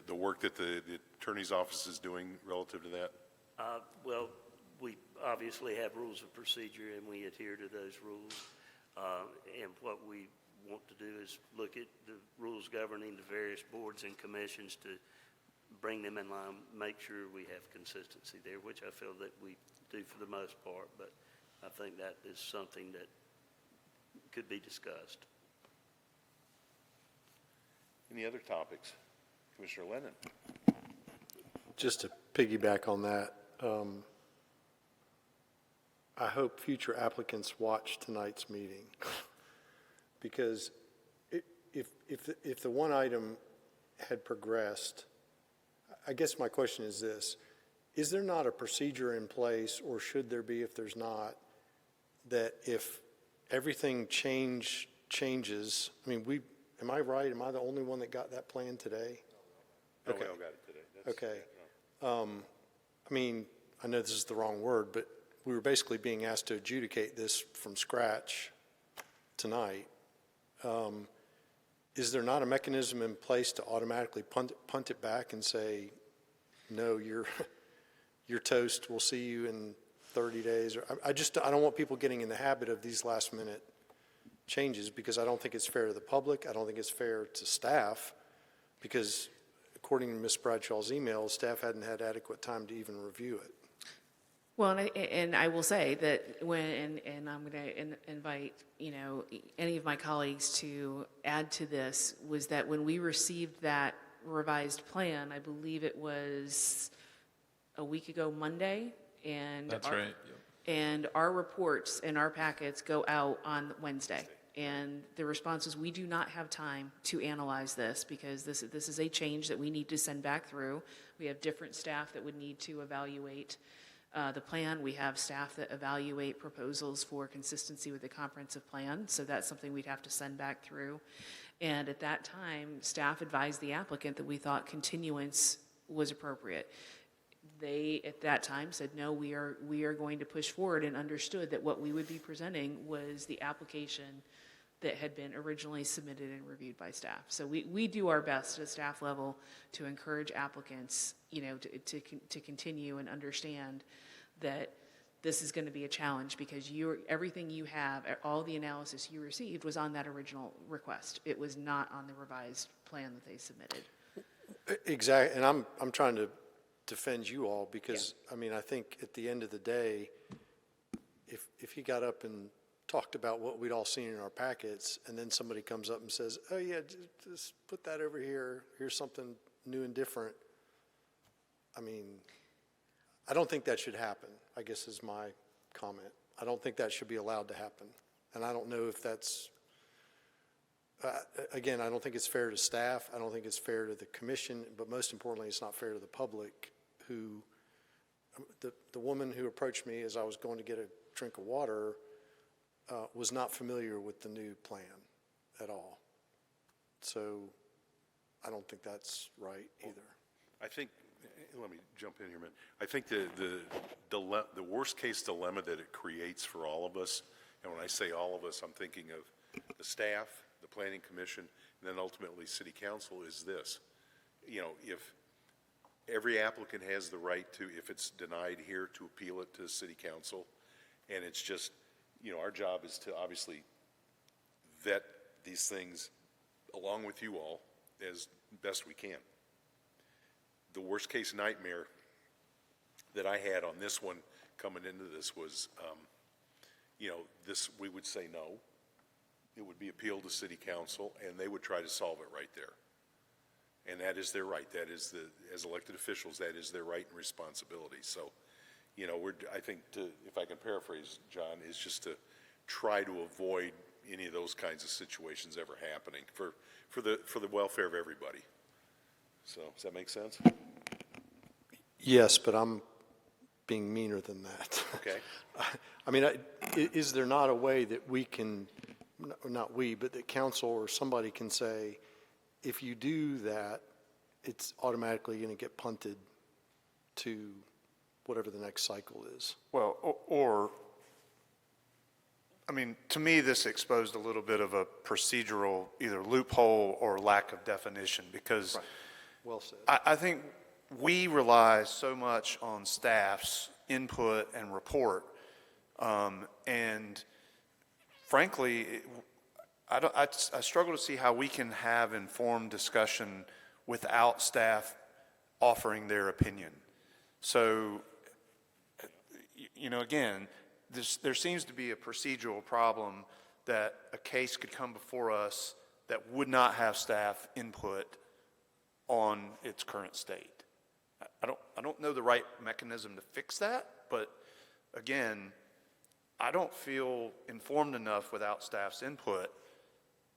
the work that the attorney's office is doing relative to that? Well, we obviously have rules of procedure, and we adhere to those rules. And what we want to do is look at the rules governing the various boards and commissions to bring them in line, make sure we have consistency there, which I feel that we do for the most part, but I think that is something that could be discussed. Any other topics? Commissioner Lennon. Just to piggyback on that, I hope future applicants watch tonight's meeting, because if the one item had progressed, I guess my question is this: is there not a procedure in place, or should there be if there's not, that if everything changes, I mean, am I right? Am I the only one that got that plan today? No, we all got it today. That's- Okay. I mean, I know this is the wrong word, but we were basically being asked to adjudicate this from scratch tonight. Is there not a mechanism in place to automatically punt it back and say, no, you're toast, we'll see you in 30 days? I don't want people getting in the habit of these last minute changes, because I don't think it's fair to the public. I don't think it's fair to staff, because according to Ms. Bradshaw's email, staff hadn't had adequate time to even review it. Well, and I will say that and I'm going to invite, any of my colleagues to add to this, was that when we received that revised plan, I believe it was a week ago Monday, and That's right. Yep. And our reports and our packets go out on Wednesday. And the response is, we do not have time to analyze this, because this is a change that we need to send back through. We have different staff that would need to evaluate the plan. We have staff that evaluate proposals for consistency with the comprehensive plan, so that's something we'd have to send back through. And at that time, staff advised the applicant that we thought continuance was appropriate. They, at that time, said, no, we are going to push forward, and understood that what we would be presenting was the application that had been originally submitted and reviewed by staff. So we do our best at a staff level to encourage applicants, to continue and understand that this is going to be a challenge, because everything you have, all the analysis you received was on that original request. It was not on the revised plan that they submitted. Exactly, and I'm trying to defend you all, because, I mean, I think at the end of the day, if he got up and talked about what we'd all seen in our packets, and then somebody comes up and says, oh yeah, just put that over here, here's something new and different. I mean, I don't think that should happen, I guess is my comment. I don't think that should be allowed to happen. And I don't know if that's, again, I don't think it's fair to staff, I don't think it's fair to the commission, but most importantly, it's not fair to the public, who, the woman who approached me as I was going to get a drink of water was not familiar with the new plan at all. So I don't think that's right either. I think, let me jump in here a minute. I think the worst case dilemma that it creates for all of us, and when I say all of us, I'm thinking of the staff, the planning commission, and then ultimately city council, is this. If every applicant has the right to, if it's denied here, to appeal it to city council, and it's just, our job is to obviously vet these things along with you all as best we can. The worst case nightmare that I had on this one coming into this was, we would say no. It would be appealed to city council, and they would try to solve it right there. And that is their right. That is as elected officials, that is their right and responsibility. So, I think, if I can paraphrase, John, is just to try to avoid any of those kinds of situations ever happening for the welfare of everybody. So, does that make sense? Yes, but I'm being meaner than that. Okay. I mean, is there not a way that we can, not we, but that council or somebody can say, if you do that, it's automatically going to get punted to whatever the next cycle is? Well, to me, this exposed a little bit of a procedural either loophole or lack of definition, because Right. Well said. I think we rely so much on staff's input and report, and frankly, I struggle to see how we can have informed discussion without staff offering their opinion. So, again, there seems to be a procedural problem that a case could come before us that would not have staff input on its current state. I don't know the right mechanism to fix that, but again, I don't feel informed enough without staff's input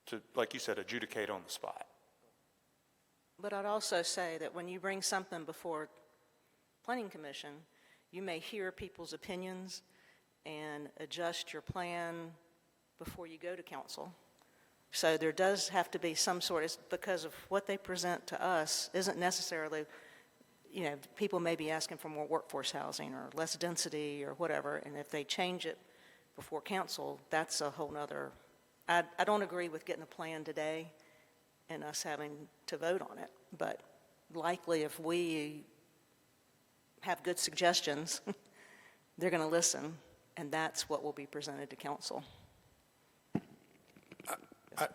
to, like you said, adjudicate on the spot. But I'd also say that when you bring something before planning commission, you may hear people's opinions and adjust your plan before you go to council. So there does have to be some sort, because of what they present to us isn't necessarily, people may be asking for more workforce housing or less density or whatever, and if they change it before council, that's a whole nother, I don't agree with getting a plan today and us having to vote on it, but likely if we have good suggestions, they're going to listen, and that's what will be presented to council.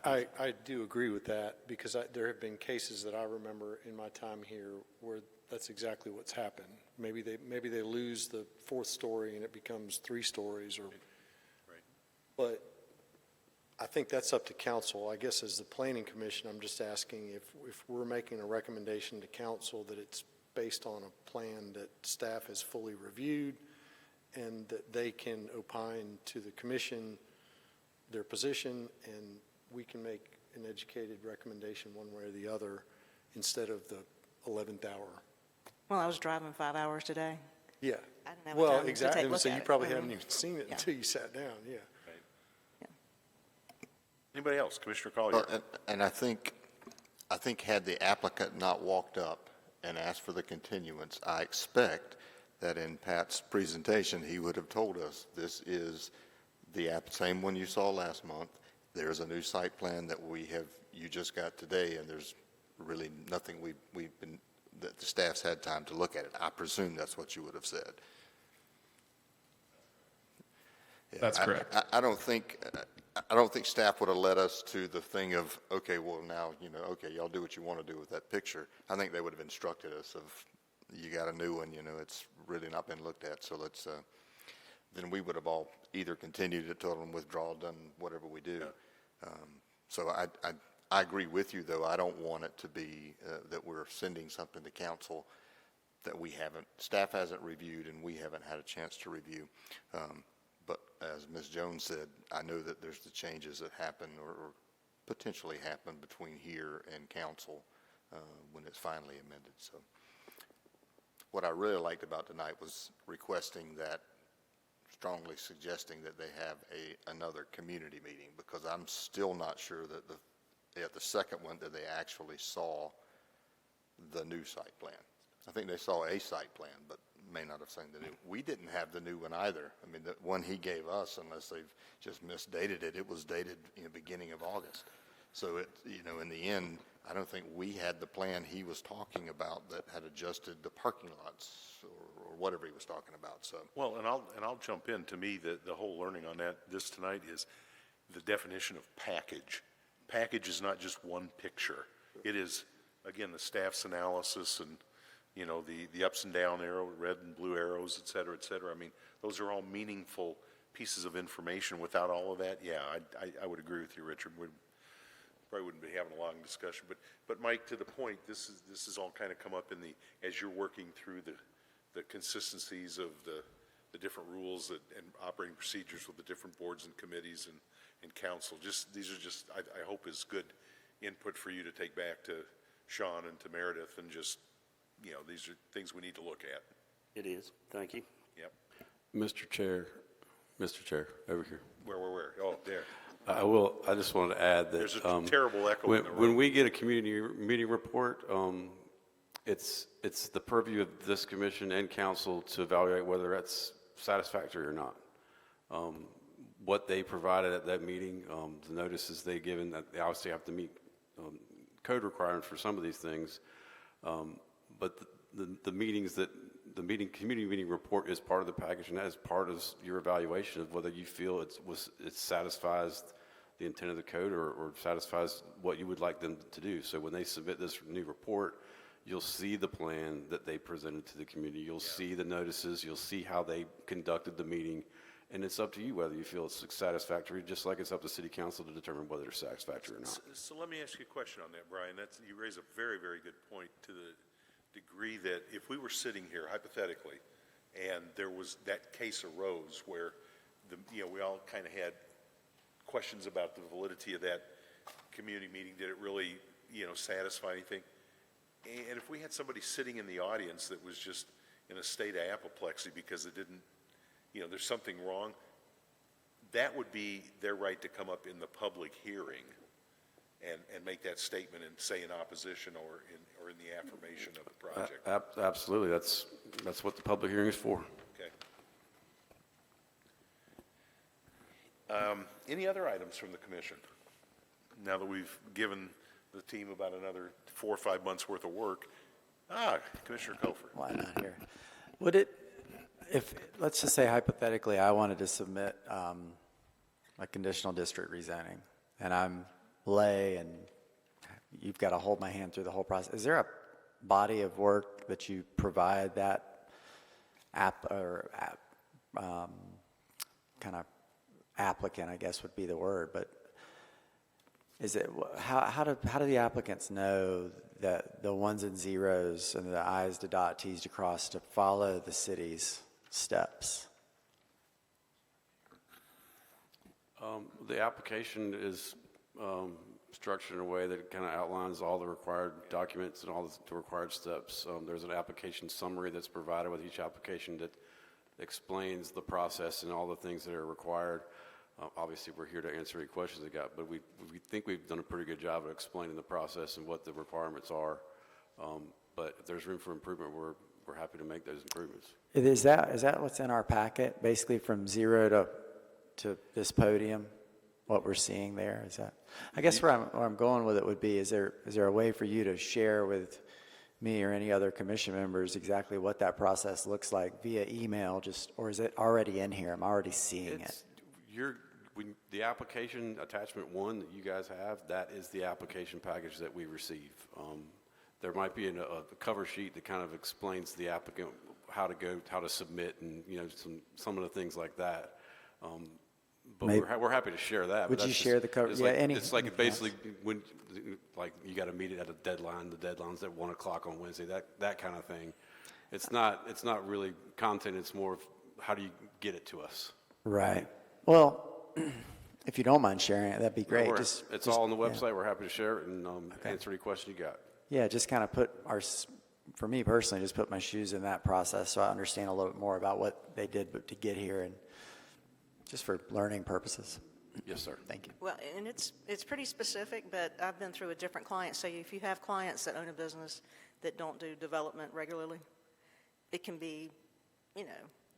I do agree with that, because there have been cases that I remember in my time here where that's exactly what's happened. Maybe they lose the fourth story and it becomes 3 stories, or. Right. But I think that's up to council. I guess as the planning commission, I'm just asking if we're making a recommendation to council that it's based on a plan that staff has fully reviewed and that they can opine to the commission their position, and we can make an educated recommendation one way or the other instead of the 11th hour. Well, I was driving 5 hours today. Yeah. I didn't have Well, time to exactly. take a look So at you it. probably Mhm. haven't even seen it Yeah. until you sat down, yeah. Anybody else? Commissioner Collier? Well, and I think had the applicant not walked up and asked for the continuance, I expect that in Pat's presentation, he would have told us, this is the same one you saw last month. There's a new site plan that you just got today, and there's really nothing that the staff's had time to look at it. I presume that's what you would have said. Yeah, That's correct. I don't think staff would have led us to the thing of, okay, well, now, okay, y'all do what you want to do with that picture. I think they would have instructed us of, you got a new one, it's really not been looked at, so let's, then we would have all either continued it, told them withdraw, done whatever we do. So I agree with you, though. I don't want it to be that we're sending something to council that staff hasn't reviewed and we haven't had a chance to review. But as Ms. Jones said, I know that there's the changes that happen or potentially happen between here and council when it's finally amended. So what I really liked about tonight was strongly suggesting that they have another community meeting, because I'm still not sure that at the second one that they actually saw the new site plan. I think they saw a site plan, but may not have seen the new. We didn't have the new one either. I mean, the one he gave us, unless they've just misdated it, it was dated in the beginning of August. So in the end, I don't think we had the plan he was talking about that had adjusted the parking lots or whatever he was talking about. So. Well, and I'll jump in. To me, the whole learning on this tonight is the definition of package. Package is not just one picture. It is, again, the staff's analysis and, the ups and down arrow, red and blue arrows, et cetera, et cetera. I mean, those are all meaningful pieces of information. Without all of that, yeah, I would agree with you, Richard. We probably wouldn't be having a long discussion. But Mike, to the point, this is all kind of come up as you're working through the consistencies of the different rules and operating procedures with the different boards and committees and council. These are I hope is good input for you to take back to Sean and to Meredith, and just, these are things we need to look at. It is. Thank you. Yep. Mr. Chair, over here. Where? Oh, there. I just wanted to add that. There's a terrible echo in the room. When we get a community meeting report, it's the purview of this commission and council to evaluate whether that's satisfactory or not. What they provided at that meeting, the notices they given, that they obviously have to meet code requirements for some of these things, but the community meeting report is part of the package, and that is part of your evaluation of whether you feel it satisfies the intent of the code or satisfies what you would like them to do. So when they submit this new report, you'll see the plan that they presented to the community. You'll see the notices. You'll see how they conducted the meeting. And it's up to you whether you feel it's satisfactory, just like it's up to city council to determine whether it's satisfactory or not. So let me ask you a question on that, Brian. You raise a very, very good point, to the degree that if we were sitting here hypothetically and that case arose where we all kind of had questions about the validity of that community meeting, did it really satisfy anything? And if we had somebody sitting in the audience that was just in a state of apoplexy because it didn't, there's something wrong, that would be their right to come up in the public hearing and make that statement and say in opposition or in the affirmation of the project. Absolutely, that's what the public hearing is for. Okay. Any other items from the commission? Now that we've given the team about another 4 or 5 months' worth of work. Commissioner Kofer. Why not here? Would it, let's just say hypothetically, I wanted to submit a conditional district rezoning, and I'm lay, and you've got to hold my hand through the whole process. Is there a body of work that you provide that kind of applicant, I guess would be the word, but is it, how do the applicants know that the ones and zeros and the I's to dot, T's to cross to follow the city's steps? The application is structured in a way that kind of outlines all the required documents and all the required steps. There's an application summary that's provided with each application that explains the process and all the things that are required. Obviously, we're here to answer any questions they got, but we think we've done a pretty good job of explaining the process and what the requirements are. But if there's room for improvement, we're happy to make those improvements. Is that what's in our packet, basically from zero to this podium? What we're seeing there, is that? I guess where I'm going with it would be: is there a way for you to share with me or any other commission members exactly what that process looks like via email, or is it already in here? I'm already seeing it. The application attachment 1 that you guys have, that is the application package that we receive. There might be a cover sheet that kind of explains the applicant how to submit, and some of the things like that. But we're happy to share that. Would you share the cover? It's it's like basically when you got to meet it at a deadline. The deadline's at 1 o'clock on Wednesday. That kind of thing. It's not really content. It's more of how do you get it to us. Right. Well, if you don't mind sharing it, that'd be great. It's all on the website. Yeah. We're happy to share it and answer any question you got. Yeah, just kind of for me personally, just put my shoes in that process so I understand a little bit more about what they did to get here, and just for learning purposes. Yes, sir. Thank you. Well, and it's pretty specific, but I've been through a different client. So if you have clients that own a business that don't do development regularly, it can be,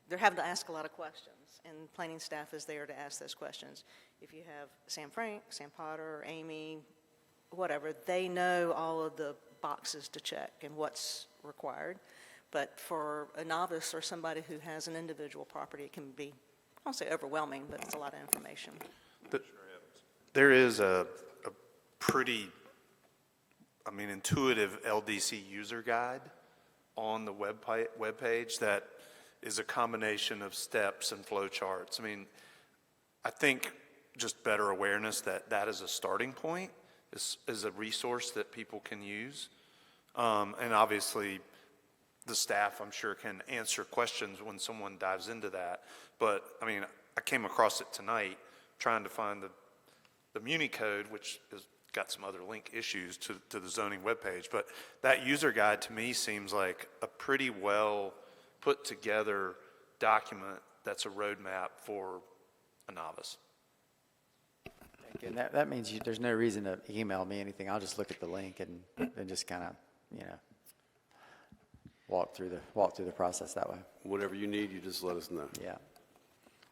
they're having to ask a lot of questions, and planning staff is there to ask those questions. If you have Sam Frank, Sam Potter, Amy, whatever, they know all of the boxes to check and what's required. But for a novice or somebody who has an individual property, it can be, I won't say overwhelming, but it's a lot of information. There is a pretty, intuitive LDC user guide on the webpage that is a combination of steps and flow charts. I think just better awareness that is a starting point is a resource that people can use. And obviously, the staff, I'm sure, can answer questions when someone dives into that. But, I came across it tonight trying to find the Muni code, which has got some other link issues to the zoning webpage. But that user guide, to me, seems like a pretty well put together document that's a roadmap for a novice. Thank you. And that means there's no reason to email me anything. I'll just look at the link and just kind of, walk through the process that way. Whatever you need, you just let us know. Yeah.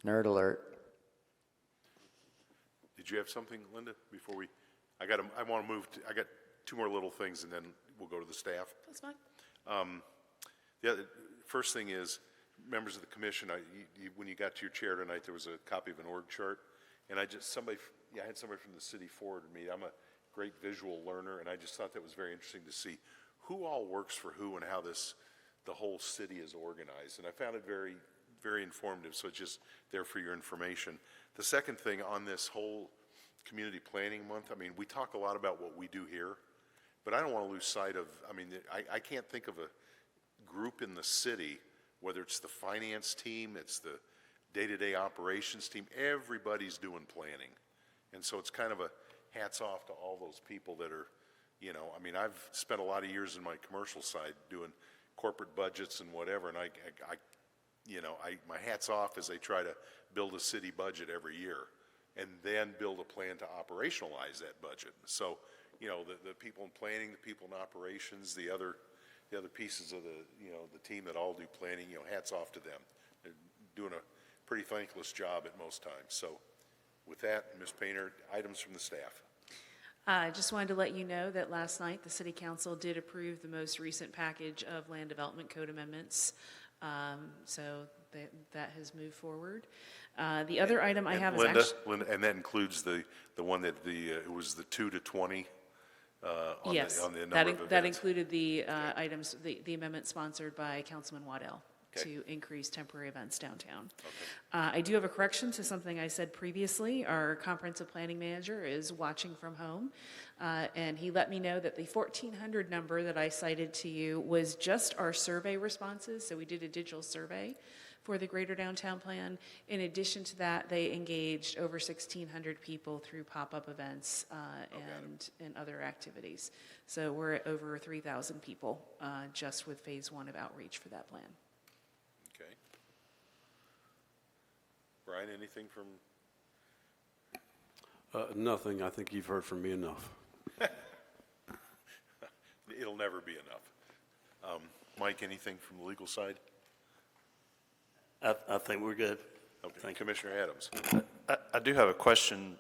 Nerd alert. Did you have something, Linda, before I want to move, I got 2 more little things, and then we'll go to the staff. That's fine. The first thing is, members of the commission, when you got to your chair tonight, there was a copy of an org chart, and I had somebody from the city forward me. I'm a great visual learner, and I just thought that was very interesting to see who all works for who and how the whole city is organized, and I found it very, very informative, so it's just there for your information. The second thing on this whole Community Planning Month, we talk a lot about what we do here, but I don't want to lose sight of, I can't think of a group in the city, whether it's the finance team, it's the day-to-day operations team, everybody's doing planning. And so it's kind of a hats off to all those people that are, I've spent a lot of years in my commercial side doing corporate budgets and whatever, and my hat's off as they try to build a city budget every year and then build a plan to operationalize that budget. So, the people in planning, the people in operations, the other pieces of the team that all do planning, hats off to them. They're doing a pretty thankless job at most times. So with that, Ms. Painter, items from the staff. I just wanted to let you know that last night, the city council did approve the most recent package of land development code amendments. So that has moved forward. The other item I have is Linda, and that includes the one that it was the 2 to 20 on yes, the number of events. that included the items, the amendment sponsored by Councilman Waddell to increase temporary events downtown. I do have a correction to something I said previously. Our comprehensive planning manager is watching from home, and he let me know that the 1,400 number that I cited to you was just our survey responses. So we did a digital survey for the Greater Downtown Plan. In addition to that, they engaged over 1,600 people through pop-up events and other activities. So we're at over 3,000 people just with phase 1 of outreach for that plan. Okay. Brian, anything from? Nothing. I think you've heard from me enough. It'll never be enough. Mike, anything from the legal side? I think we're good. Okay, Commissioner Adams. I do have a question.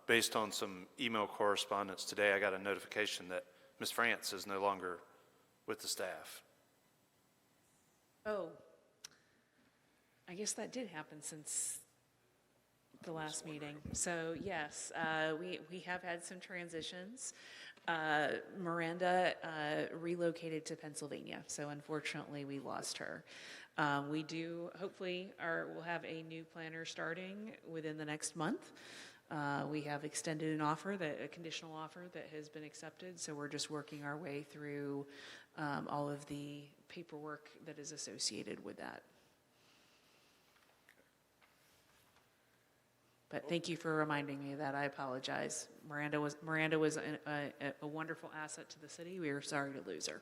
Based on some email correspondence today, I got a notification that Ms. France is no longer with the staff. Oh, I guess that did happen since the last meeting. So yes, we have had some transitions. Miranda relocated to Pennsylvania, so unfortunately we lost her. We do, hopefully, we'll have a new planner starting within the next month. We have extended an offer, a conditional offer that has been accepted, so we're just working our way through all of the paperwork that is associated with that. But thank you for reminding me of that. I apologize. Miranda was a wonderful asset to the city. We are sorry to lose her.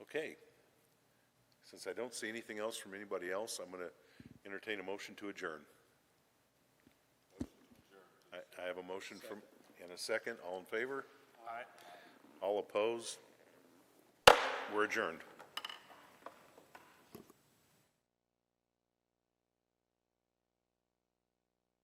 Okay. Since I don't see anything else from anybody else, I'm going to entertain a motion to adjourn. I have a motion from, and a second. All in favor? Aye. All opposed? We're adjourned.